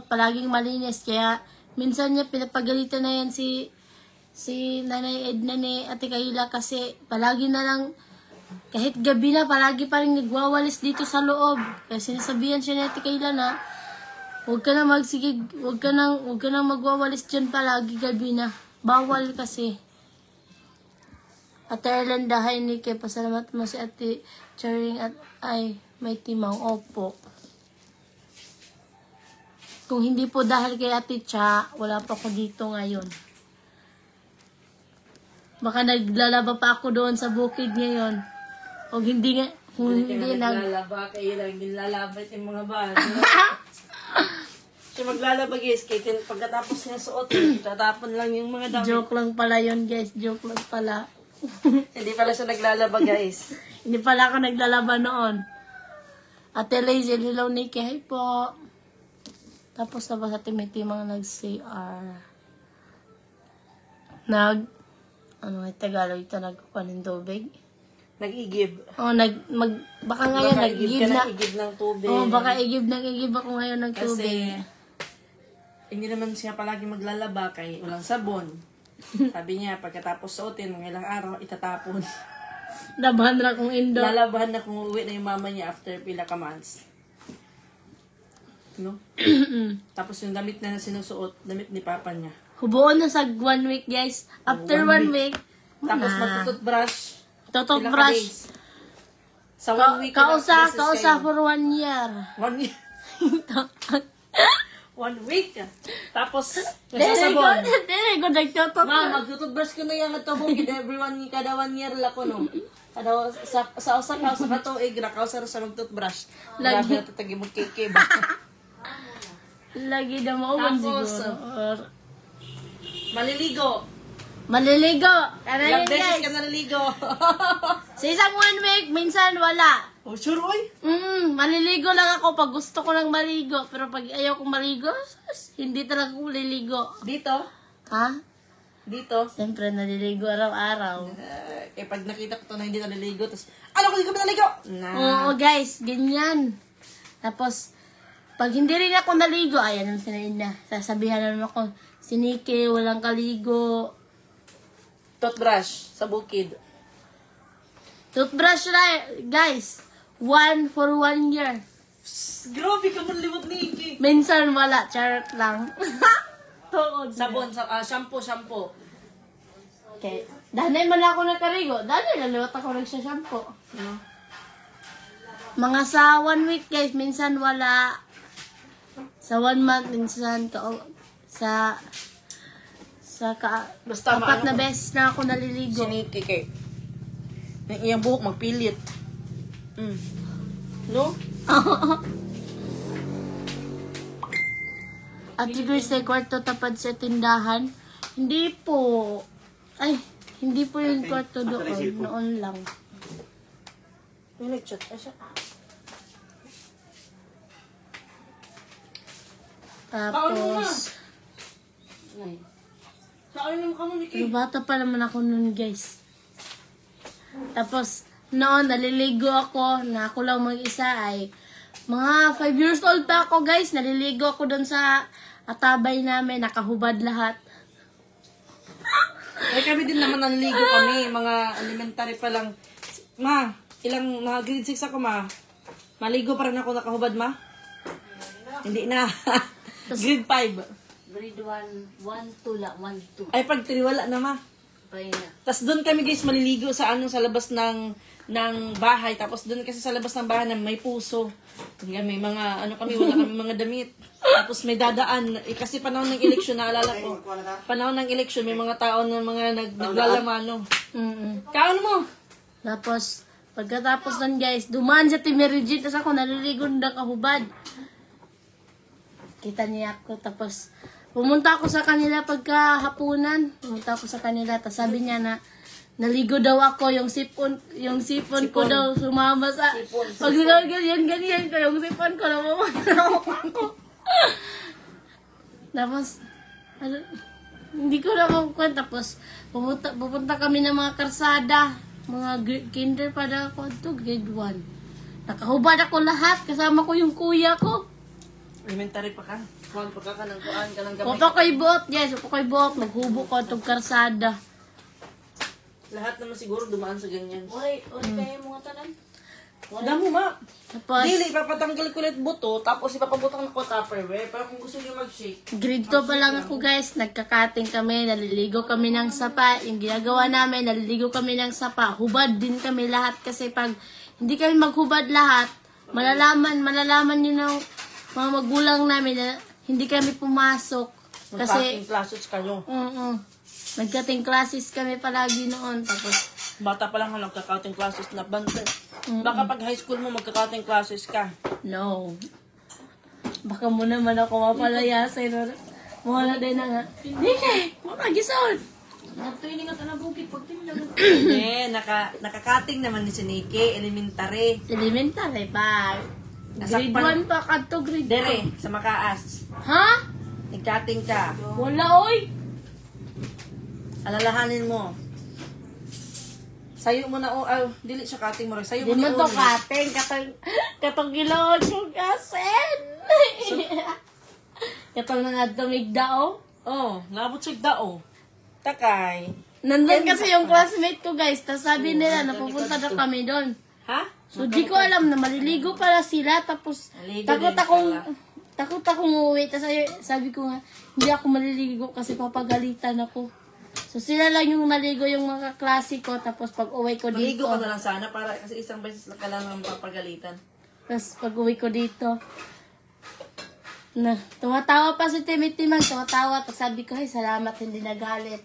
palaging malinis. Kaya, minsan niya pinapagalitan na yan si Nanay Edna ni Ate Kayla kasi palagi na lang, kahit gabi na, palagi pa rin nagwawalis dito sa loob. Kaya sinasabihan siya ni Ate Kayla na, huwag ka nang magwawalis dyan palagi gabi na. Bawal kasi. Ate Erlanda, hi Nike, pasalamat mo si Ate Charing at may timang. Opo. Kung hindi po dahil kay Ate Cha, wala pa ako dito ngayon. Baka naglalaba pa ako doon sa bukid ngayon. O hindi nga, kung hindi naglalaba, kayo lang nilalabat yung mga bata. Siya maglalaba guys, kaya pagkatapos niya suot, tatapon lang yung mga damit. Joke lang pala yun guys, joke lang pala. Hindi pala siya naglalaba guys. Hindi pala ako naglalaba noon. Ate Lazy, hello Nikki, hi po. Tapos na ba sa timitimang nag-CR? Ano nga Tagalog ito, nagkukunin tubig? Nag-igib. Baka ngayon nag-igib na. Igib ng tubig. Baka igib ako ngayon ng tubig. Kasi, hindi naman siya palagi maglalaba kay walang sabon. Sabi niya, pagkatapos suotin, mga ilang araw, itatapon. Labahan na kung indo. Lalabahan na kung uwi na yung mama niya after pila ka months. No? Tapos yung damit na sinusuot, damit ni papa niya. Hubuon na sa 1 week, guys. After 1 week, Tapos magtututbrush. tututbrush. Sa 1 week. Kausa for 1 year. 1 week. 1 week. Tapos, Dere nagsasabon. ko nagtutbrush. Ma, magtututbrush ko na yung atubong. Kada 1 year lang ko, no? Kada, sa usa ka tuig, nakausa sa magtutbrush. Lagi. Grabe na tatagi mo keke ba? Lagi na mauman Tapos, siguro. Maliligo. Maliligo. Ano Ilang yun, beses guys? ka naliligo. Sa isang 1 week, minsan wala. Oh, sure, oy. Maliligo lang ako pag gusto ko lang maligo. Pero pag ayaw kong maligo, hindi talaga ako maliligo. Dito. Ha? Dito. Siyempre, naliligo araw-araw. Eh, pag nakita ko to na hindi naliligo, tapos, ano ko hindi ka ba naligo? Oo, guys, ganyan. Tapos, pag hindi rin ako naligo, ayan naman sinayin na. Sasabihan na naman ako, si Nikki, walang kaligo. Toothbrush sa bukid. Toothbrush na, guys. 1 for 1 year. Grabe ka man limot ni Iki. Minsan wala, charot lang. Tuod. Sabon, shampoo. Okay. Danay man ako nakarigo. Danay, naliwat ako nagsashampoo. Mga sa 1 week, guys, minsan wala. Sa 1 month, minsan Basta apat na beses na ako naliligo. Siniki kay. Yung iyang buhok magpilit. No? At siguro sa kwarto tapad sa tindahan. Hindi po. Ay, hindi po yung kwarto doon. Noon lang. Yung nag-chat. Ay, siya. Tapos, Saan naman ka mo, Niki? bata pa naman ako noon, guys. Tapos, noon, naliligo ako, na ako lang mag-isa ay, mga 5 years old pa ako, guys. Naliligo ako doon sa atabay namin, nakahubad lahat. Ay, kami din naman naliligo kami. Mga elementary pa lang. Ma, mga grade 6 ako, ma. Maligo pa rin ako nakahubad, ma? Hindi na. Grade 5. Grade 1, 2 la, 1, 2. Ay, pag 3 wala na, ma. Pay na. Tapos doon kami guys maliligo sa sa labas ng bahay. Tapos doon kasi sa labas ng bahay na may puso. May mga wala kami mga damit. Tapos may dadaan kasi panahon ng eleksyon naalala ko. Panahon ng eleksyon may mga tao na naglalamano. Kaon mo. Tapos, pagkatapos nun, guys, dumaan sa Timirigit, tapos ako naliligo na kahubad. Kita niya ako, tapos pumunta ako sa kanila pagkahapunan. Pumunta ako sa kanila, tapos sabi niya na naligo daw ako, yung sipon ko daw sumama sa... Pag ganyan ko, yung sipon ko namamanaw ako. Tapos, hindi ko na makukwenta. Tapos, pupunta kami ng mga karsada. Mga kinder pa na ako to, grade 1. Nakahubad ako lahat, kasama ko yung kuya ko. Elementary pa ka. Kuhan pa ka ng kuhan ka ng gamay. Upo ko'y buot, yes. Upo ko'y buot. Maghubo ko itong karsada. Lahat naman siguro dumaan sa ganyan. Uy, kayo mga tanan. Damo, ma. Tapos, Dili, ipapatanggal ko ulit buto, tapos ipapabutang ko tupperware. Pero kung gusto niyo mag-shake. grade 2 pa lang ako, guys. Nagkakating kami. Naliligo kami ng sapa. Yung ginagawa namin, naliligo kami ng sapa. Hubad din kami lahat. Kasi pag hindi kami maghubad lahat, malalaman yun ng mga magulang namin na hindi kami pumasok. Kasi, Kasi classes kayo. nagkating classes kami palagi noon. Tapos, Bata pa lang nagka-cutting classes na bante. Baka pag high school mo magka-cutting classes ka. no. Baka mo naman ako mapalayasin. Muna din na nga. Hindi, makagisod. Nagtuloy nga tanang bukid pag tinlang. Naka-cutting naman ni si Nikki, elementary. Elementary pa. Grade Nasakpan- 1 pa kadto grade 2. Dere, sa Makaas. Ha? Nag-cutting ka. Wala, oy. Alalahanin mo. Sayo mo na, dili siya cutting mo rin. Sayo Di mo man ni to Oli. kating. Katong gilood yung kasen. Katong nangadumig dao. Oh, nabot siya dao. Takay. Nandun kasi yung classmate ko, guys. Tapos sabi nila, napupunta na kami doon. Ha? So, di ko alam na maliligo pala sila. Tapos, Maligo takot din akong, pala. takot ako umuwi. Tapos sabi ko nga, hindi ako maliligo kasi papagalitan ako. So sila lang yung maligo yung mga klase ko. Tapos pag uwi ko Maligo dito. ka na lang sana para kasi isang beses ka lang ang papagalitan. Tapos pag uwi ko dito, tumatawa pa si Timothy man. Tumatawa. Tapos sabi ko, hey, salamat, hindi nagalit.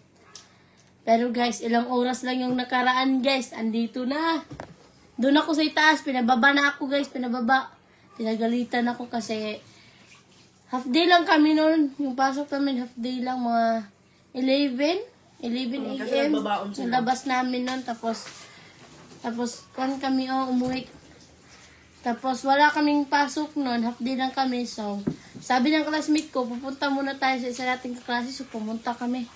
Pero guys, ilang oras lang yung nakaraan guys. Andito na. Doon ako sa itaas. Pinababa na ako guys. Pinagalitan ako kasi half day lang kami noon. Yung pasok namin half day lang. Mga 11 kasi a.m. nagbabaon sila. Nalabas namin noon. Tapos kan kami umuwi. Tapos wala kaming pasok noon. Half day lang kami. So sabi ng classmate ko, pupunta muna tayo sa isa nating kaklase. So pumunta kami.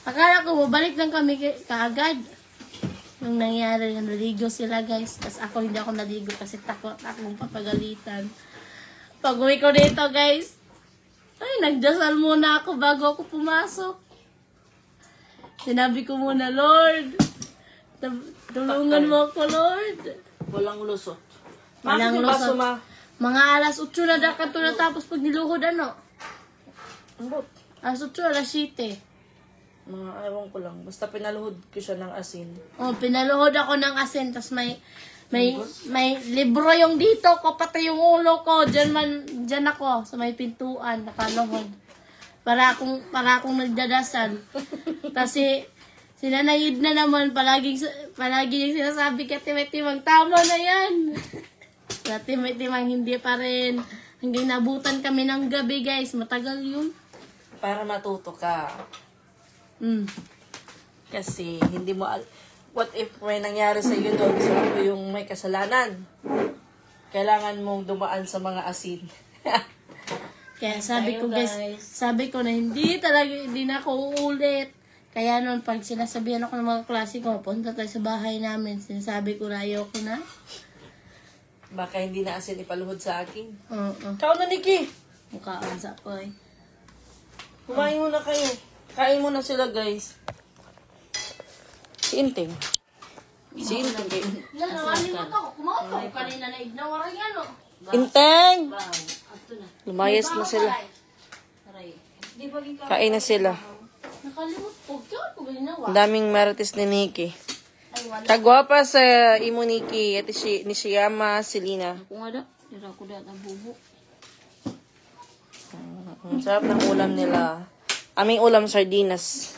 Akala ko, babalik lang kami kaagad. Nung nangyari, naligo sila guys. Tapos ako hindi ako naligo kasi takot akong papagalitan. Pag uwi ko dito guys, ay, nagdasal muna ako bago ako pumasok. Sinabi ko muna, Lord, tulungan mo ako, Lord. Walang lusot. Walang Bakit lusot. ba Mga alas 8 na dapat na tapos pag niluhod ano? Ambot. Alas 8, alas 7. Mga ewan ko lang. Basta pinaluhod ko siya ng asin. Oh, pinaluhod ako ng asin, tas may libro yung dito ko, pati yung ulo ko, dyan ako, sa may pintuan, nakaluhod. Para akong nagdadasal. Kasi, sinanayid na naman, palagi yung sinasabi ka, Timay-Timang, tama na yan. Sa Timay-Timang, hindi pa rin. Hanggang nabutan kami ng gabi, guys. Matagal yun. Para matuto ka. Kasi, hindi mo what if may nangyari sa iyo doon, so ako yung may kasalanan. Kailangan mong dumaan sa mga asin. Kaya sabi ko na hindi na ako uulit. Kaya noon pag sinasabihan ako ng mga klase ko, punta tayo sa bahay namin, sinasabi ko na ayoko na. Baka hindi na asin ipaluhod sa akin. Oo. Ikaw na, Nikki! Mukhaan sa ko eh. Kumain muna kayo. Kain muna sila, guys. Si Inting. Si Inting. Yan, nakalimutan ko. Kumain kanina na ignawaran yan o. Inteng! Ato na. Lumayas na sila. Aray. Di ba ikaw? Kain na sila. Nakalimut ko. Kaya ko ginawa. Ang daming marites ni Nikki. Ay, wala. Tagwapa sa imo, Nikki. Ito si Nishiyama, si Lina. Kung ada, dira ko dat ang bubo. Ang sarap ng ulam nila. Aming ulam, sardinas.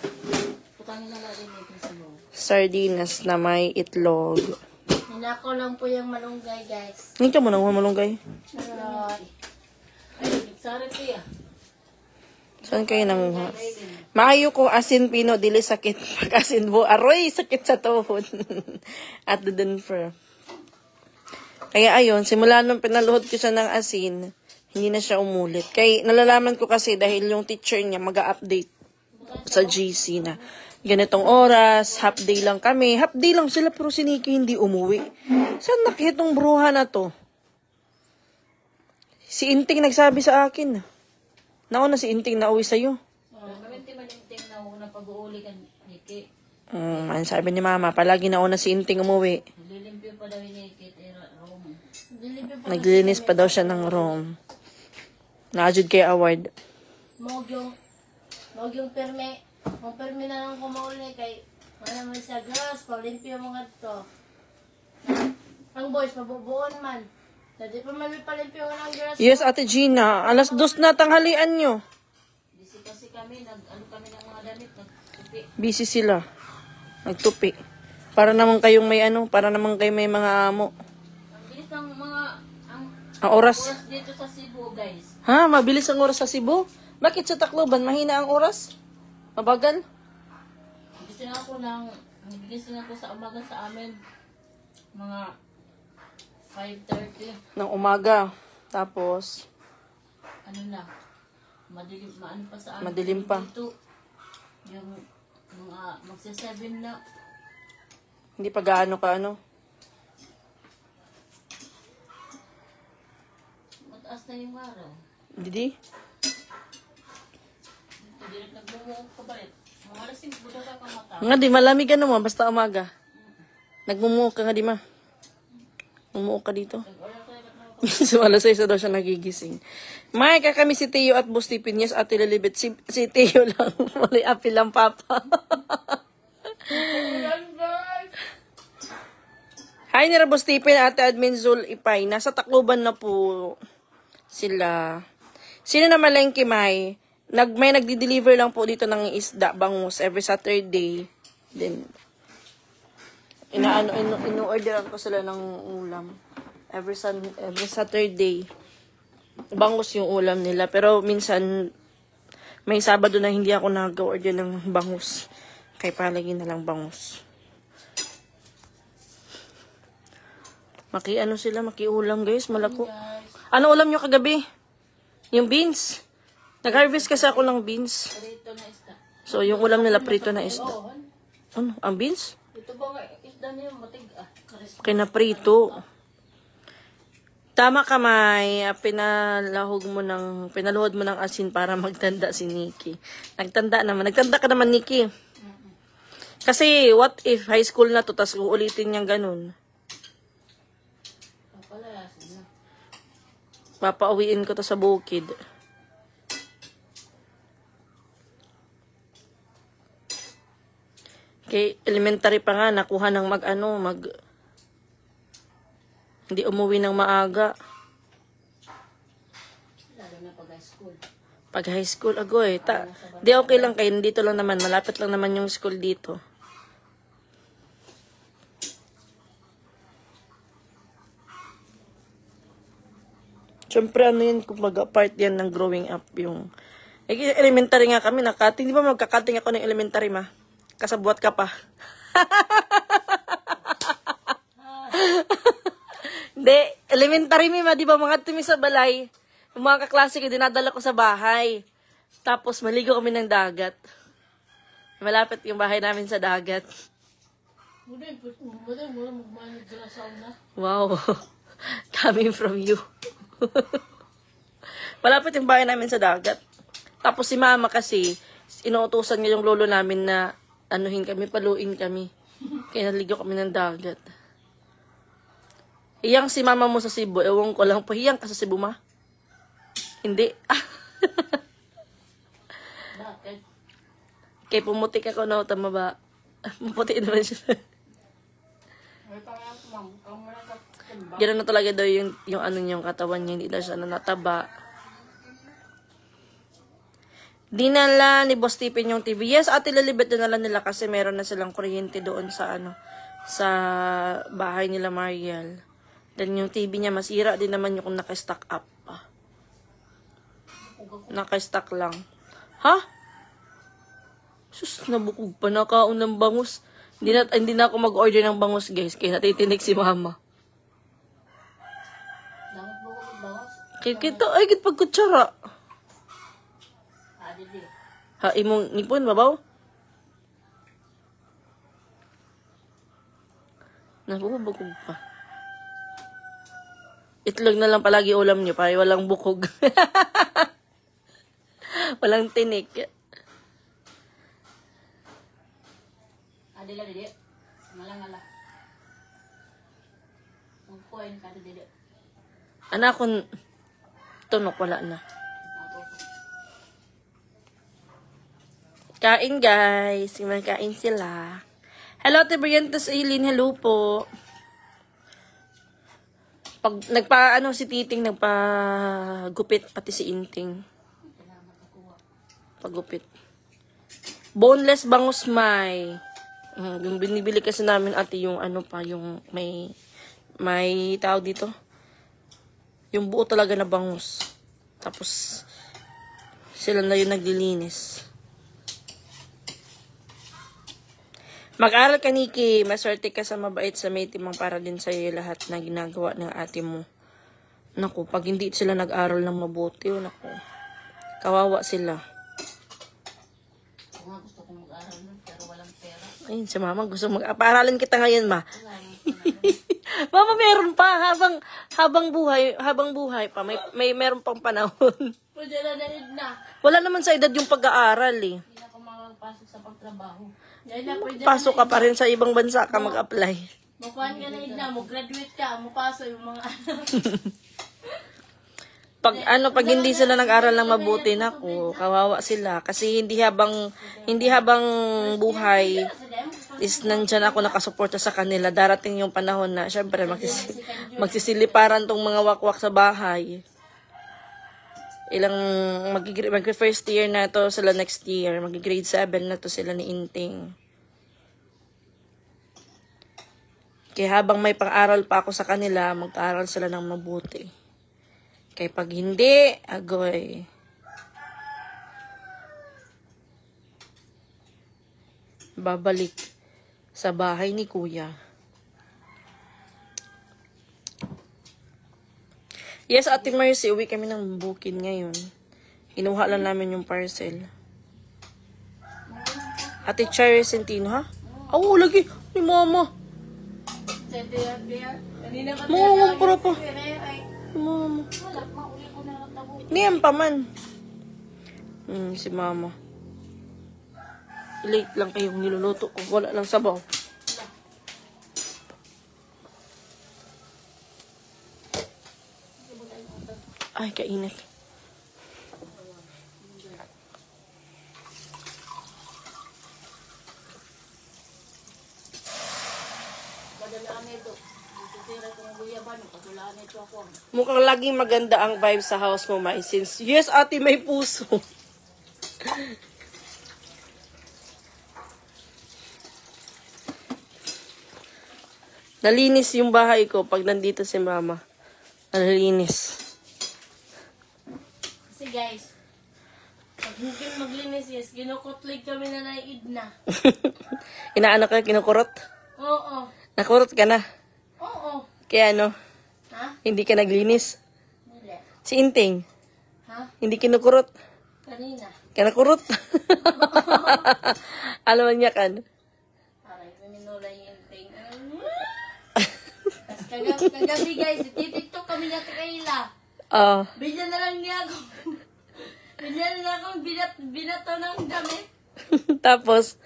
Putangin na lang din ito sa bubo. Sardinas na may itlog. Hinako lang po yung malunggay, guys. Hindi ka mo nang malunggay. Charot. Ay, nagsara tiya. Saan kayo nanguha? Maayo ko asin pino, dili sakit. Pag asin bo, aroy, sakit sa tuhod. At the Denver. Kaya ayun, simula nung pinaluhod ko siya ng asin, hindi na siya umulit. Kaya nalalaman ko kasi dahil yung teacher niya mag-update sa GC na ganitong oras, half day lang kami. Half day lang sila pero si Nikki hindi umuwi. Saan nakita tong bruha na to? Si Inting nagsabi sa akin. Nauna si Inting na uwi sa'yo. Kaminti maninting na una pag-uuli ka, Niki. Ang sabi ni Mama, palagi nauna si Inting umuwi. Naglilimpyo pa daw ni Niki, tira, Rome. Naglilinis pa daw siya ng room. Naajud kay award. Mog yung perme. Ang perme na lang kumauli kay wala man siya girls, palimpyo mga to. Ang boys, mabubuon man. Hindi pa man may palimpyo ng girls. Yes, Ate Gina. Alas 2 na tanghalian nyo. Busy kasi kami, ano kami ng mga damit, nagtupi. Busy sila. Nagtupi. Para naman kayong may para naman kayo may mga amo. Ang bilis ng mga, Ang oras. oras dito sa Cebu, guys. Ha? Mabilis ang oras sa Cebu? Bakit sa Tacloban? Mahina ang oras? Mabagal? Gising ako sa umaga sa amin. Mga 5:30. Ng umaga. Tapos, Ano na, maano pa sa amin. Madilim pa. Dito, yung mga magsa-7 na. hindi pa gaano ka Mataas na yung araw. Didi? Hindi rin nagbumuong ka ba rin? Mga alas 5 buda ka mata. Nga di, malamig ka naman. Basta umaga. Nagmumuo ka nga di ma. Mumuo ka dito. Nag-oral ka na So, alas 6 daw siya nagigising. May kami si Teo at Boss Tipin. Yes, Ate Lilibet. Si Teo lang. Wala apil lang, Papa. Hi, nila Boss Tipin, Ate Admin Zul Ipay. Nasa Tacloban na po sila. Sino na malengke, May? May nagdi-deliver lang po dito ng isda, bangus, every Saturday. Then, ino-orderan ko sila ng ulam. Every Saturday. Bangus yung ulam nila. Pero minsan, may Sabado na hindi ako nag-order ng bangus. Kaya palagi na lang bangus. Makiulam guys, malako. Ano ulam nyo kagabi? Yung beans. Nag-harvest kasi ako ng beans. Prito na isda. So, yung ulam nila prito na isda. Ano? Ang beans? Ito ba nga isda niyo matig Kinaprito. Tama ka, May. Pinaluhod mo ng asin para magtanda si Nikki. Nagtanda ka naman, Nikki. Kasi, what if high school na to, tas uulitin niyang ganun? Papalayasin na. Papauwiin ko to sa bukid. Kay elementary pa nga, nakuha ng hindi umuwi ng maaga. Lalo na pag high school. Pag high school, agoy. Di okay lang kayo, dito lang naman, malapit lang naman yung school dito. Siyempre, yun, kumbaga, part yan ng growing up, yung... elementary nga kami, nakating. Di ba magkakating ako ng elementary, ma? Kasabuat ka pa. Hindi, elementary mi, ma, di ba mga tumi sa balay, yung mga kaklase ko, dinadala ko sa bahay. Tapos, maligo kami ng dagat. Malapit yung bahay namin sa dagat. Wow. Coming from you. Malapit yung bahay namin sa dagat. Tapos si mama kasi, inuutosan niya yung lolo namin na paluin kami. Kaya naligo kami ng dagat. Hiyang si mama mo sa Cebu, ewan ko lang po, hiyang ka sa Cebu, ma? Hindi. Bakit? Kaya pumutik ako, no? Tama ba? Maputi naman siya. Gano'n na talaga daw yung katawan niya, hindi na siya nataba. Dinala ni Boss Tipin yung TV. Yes, Ate Lilibet, dinala nila kasi meron na silang kuryente doon sa sa bahay nila Mariel. Then yung TV niya masira din naman yung naka-stack up pa. Naka-stack lang. Ha? Sus, nabukog pa, nakaon ng bangus. Hindi na ako mag-order ng bangus, guys. Kaya natitinig si mama. Langit mo ko bangus? Kaya kita, ay, kit pagkutsara. Didi. Ha, imong nipon, babaw? Nabubukog pa. Itlog na lang palagi ulam niyo para walang bukog. Walang tinik. Adila, Didi. Ngala-ngala. Magkuhain ka, Didi. Anak kung tunok, wala na. Kain, guys. Kumakain sila. Hello, Tibriantes Eileen. Hello po. Pag si Titing, nagpagupit, pati si Inting. Pagupit. Boneless bangus, May. Yung binibili kasi namin, ate, yung yung may tawag dito. Yung buo talaga na bangus. Tapos, sila na yung naglilinis. Mag-aral ka, Nikki. Maswerte ka sa mabait sa may timang para din sa'yo lahat na ginagawa ng ate mo. Naku, pag hindi sila nag-aral ng mabuti, naku, kawawa sila. Ako nga gusto kong mag-aral nun, pero walang pera. Ayun, si mama gusto mag-aaralan kita ngayon, ma. Mama, meron pa. Habang buhay pa. Meron pang panahon. Pwede na. Wala naman sa edad yung pag-aaral, eh. Hindi na ako makapasok sa pagtrabaho. Pasok ka pa rin sa ibang bansa ka mag-apply. Makuhan ka na idna, mo graduate ka, mo paso yung mga pag hindi sila nag-aral ng mabuti, naku, kawawa sila. Kasi hindi habang buhay is nandyan ako nakasuporta sa kanila. Darating yung panahon na, syempre, magsisiliparan tong mga wakwak sa bahay. Mag-first year na to sila next year. Mag-grade 7 na to sila ni Inting. Kaya habang may pang-aral pa ako sa kanila, mag-aaral sila ng mabuti. Kaya pag hindi, agoy. Babalik sa bahay ni Kuya. Yes, Ate Mercy, uwi kami ng Bukid ngayon. Inuha lang namin yung parcel. Ate Cherry Centino, ha? Oo, lagi. Ni Mama. Mama, para pa. Mama. Niyam pa man. Si Mama. Late lang kayong niluluto ko. Wala lang sabaw. Ay, kainit. Mukhang laging maganda ang vibe sa house mo, my sis. Yes, ate, may puso. Nalinis yung bahay ko pag nandito si Mama. Nalinis. Kasi guys, pag hindi maglinis, yes, kinukutlig kami na naid na. Inaano ka, kinukurot? Oo. Nakurot ka na. Oo. Kaya ano, Ha? hindi ka naglinis. Wala. Si Inting, Ha? hindi kinukurot. Kanina. Ka nakurot. Alam mo niya kan. Aray, naminula yung thing. Kagabi guys, titiktok kami na Kayla. Bigyan na lang niya ako. Bigyan na ako binato ng damit. Tapos,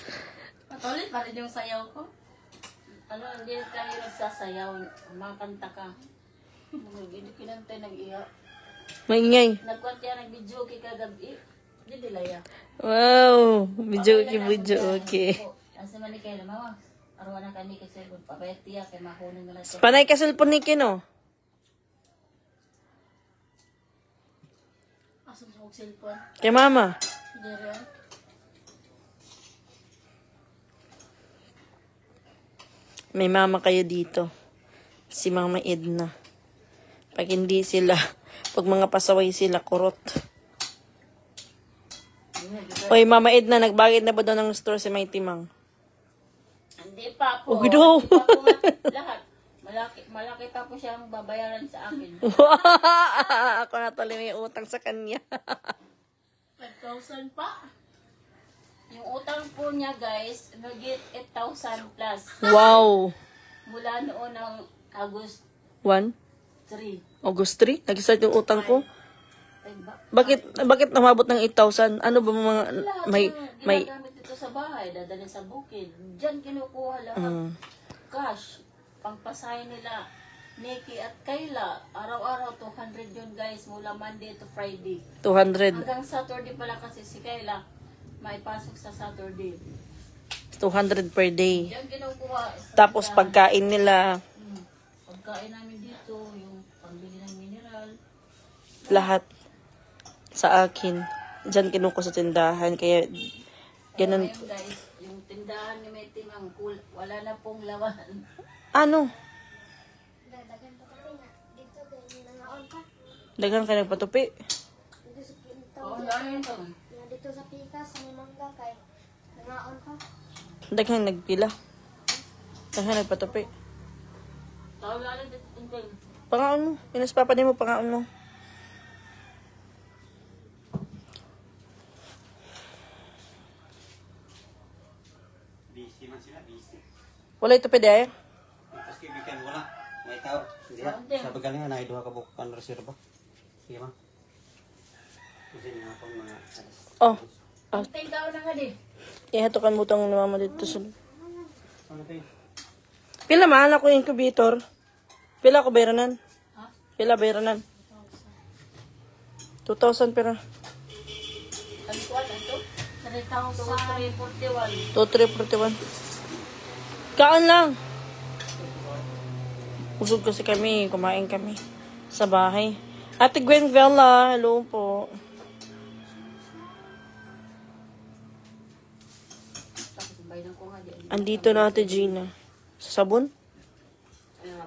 Patuloy pa rin yung sayaw ko. Ano, hindi tayo nagsasayaw. Mga kanta ka. Hindi kinantay nag-iya. maingay. Nagkwat yan, nag-video kay kagabi. Hindi dilaya. Wow, video okay. Asa man ni kayo na mama. Arwa na kani kasi papayat tiya kay makunin na ito. Panay ka cellphone ni Kino. Asa mo cellphone? Kay Mama. Hindi rin. May mama kayo dito. Si Mama Edna. Pag hindi sila, pag mga pasaway sila, kurot. Oy, Mama Edna, nagbagid na ba daw ng store si May Timang? Hindi pa po. Okay daw. Hindi pa po lahat. Malaki pa po siyang babayaran sa akin. Ako na tuloy may utang sa kanya. 5,000 pa. Yung utang po niya guys, nagit 8,000 plus. Wow. Mula noon ng August 1? 3. August 3? Nag-start yung utang ko? Ay, Bakit namabot ng 8,000? Ano ba mga may ginagamit dito sa bahay, dadalhin sa bukid. Diyan kinukuha lahat. Cash. Pangpasahin nila. Nikki at Kayla, araw-araw 200 yun guys, mula Monday to Friday. 200. Hanggang Saturday pala kasi si Kayla, may pasok sa Saturday. 200 per day. Diyan kinukuha. Tapos pagkain nila, Pagkain namin dito, yung pangbili ng mineral. lahat sa akin. Diyan kinuko sa tindahan. Kaya ganun. Ngayon guys, yung tindahan ni May Timang, wala na pong laman. Ano? Dagan ka nagpatupi. Oo, ano yun to? Dito sa pikas, sa mangga kay nangaon ka. Dagan nagpila. Dagan nagpatupi. Tawag na lang dito tingting. Pangaon mo. Pinaspapad mo, pangaon mo. Busy man sila, busy. Wala ito pwede. Tapos kaibigan, wala. May tao. Hindi ha. Sa bagalingan, ay duha ka bukan reserva. Sige ma. Kasi nga pang mga alas. Oh. Tingting daw na nga di. Ihatukan mo itong mama dito sa... Ano tayo? Pila mahal ako yung incubator. Pila ako bayranan. Ha? Pila bayranan. 2,000 pera. Ano ko, ano to? 3,341. 2,341. Kaan lang. Usog kasi kami. Kumain kami. Sa bahay. Ate Gwen Vela. Hello po. Bayad ko nga. Andito na Ate Gina. Sa sabon?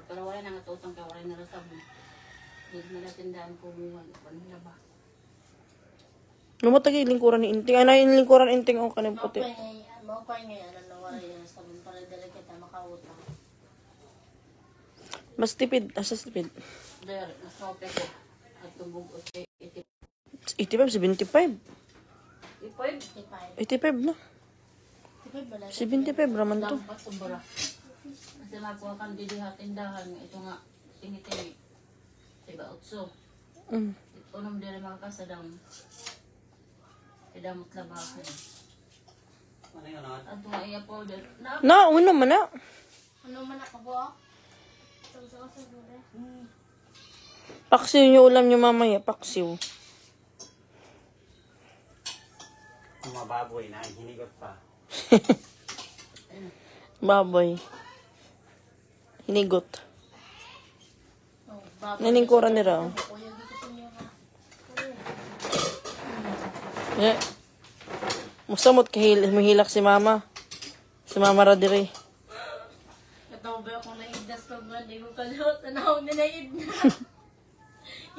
Pero wala na nga tutong kaya wala na rasab mo. Hindi nila tindahan ko mo. Ano na ba? Lumatag yung lingkuran ni Inting. Ano yung lingkuran ni Inting o kanin puti? Maupay ngayon, ano, wala yun. Sabi para dala kita makautang. Mas tipid. Asa tipid? There, mas maupay ko. At tumbog o 85, 75. 85. 85 na. 75 raman to. Dapat tumbara. Kasi makuha kang dilihat tindahan. Ito nga, tingi-tingi. Diba, utso. Unong dili makasadang. Idamot labakan. Ano yun, ano? At nga iya po din. Na, uno man na. Ano man ako buo? Sa gude. Paksiw yung ulam nyo mamaya. Paksiw. Ang mga baboy na hinigot pa. Baboy. Hinigot. Naningkuran nila. Yeah. Musamot kahil mahilak si mama. Si mama radire. Katawa ba akong naigdas pag ba, di ko kalot. Anahong na naid na.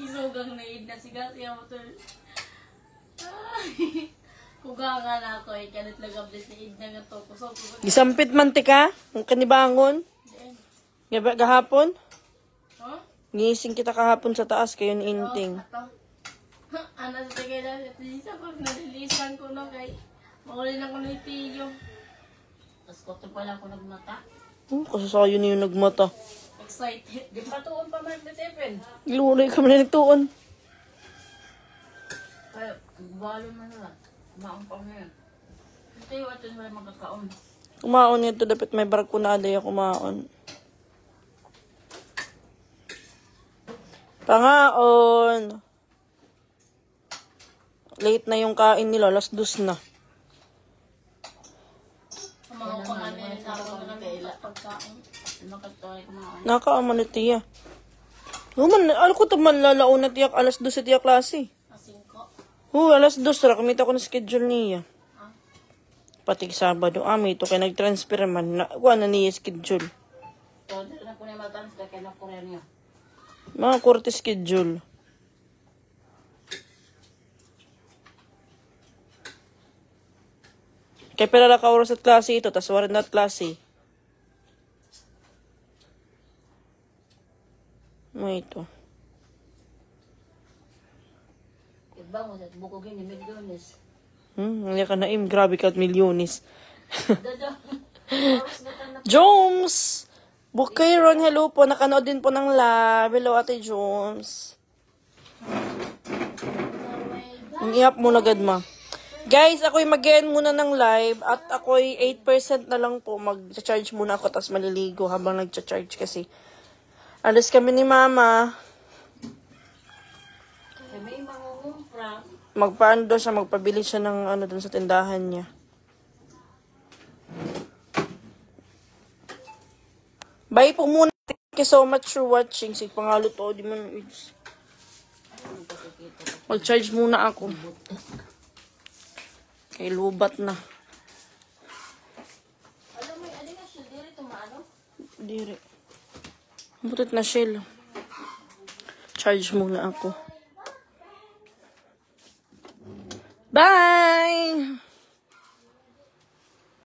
Isugang naid na. Siga siya mo to. Kuga nga na ako eh. Kanit lagablis na id na nga to. Kusog ko. Gisampit mantika. Ang kanibangon. Gahapon. Huh? Gising kita kahapon sa taas kayo ni Inting. Ano sa tagay na sa tisa pag nalilisan ko no kay mauli na ko na itiyo. Tapos koto pala ako nagmata. Kasi sa'yo niyo nagmata. Excited. Di pa tuon pa man bitipin. Luray ka man na nagtuon. Kaya, balo man na. Maang pa ngayon. Ito yung atin wala magkakaon. Kumaon nito. Dapat may barko na aday ako kumaon. Pangaon. Late na yung kain nila. Alas 2 na. Mga pangalan na tawag na ng pagkain. Makatoy ko mga Nakaaman ni Tia. Human, alam ko ito manlalaon na tiyak. Alas 2 sa tiyak klase. Asing ko. Alas 2 ra. Kamita ko na schedule niya. Pati Sabado. May ito kaya nag-transfer man. Kuha na niya schedule. So, dito na po na matans kaya na po rin niya. Mga korte schedule. Kaya pala ka oras at klase ito, tas waran na at klase. May ito. Iba mo sa bukogin ni Milyones. Hindi ka naim. Grabe ka at milyones. Dada. Oras na tayo na. Jones! Bukayron, hello po. Nakanood din po ng live. Hello, Ate Jones. Iap muna, Gadma. Guys, ako'y mag-end muna ng live at ako'y 8% na lang po. Mag-charge muna ako tapos maliligo habang nag-charge kasi. Alis kami ni Mama. May mangungumpra. Magpaano siya, magpabili siya ng ano dun sa tindahan niya. Bye po muna. Thank you so much for watching. Sige, pangalo to. Di mo na mag-charge muna ako. Kay lubat na. Alam mo, alin na siya, diri tumaano? Diri. Butit na shell. Charge muna ako. Bye!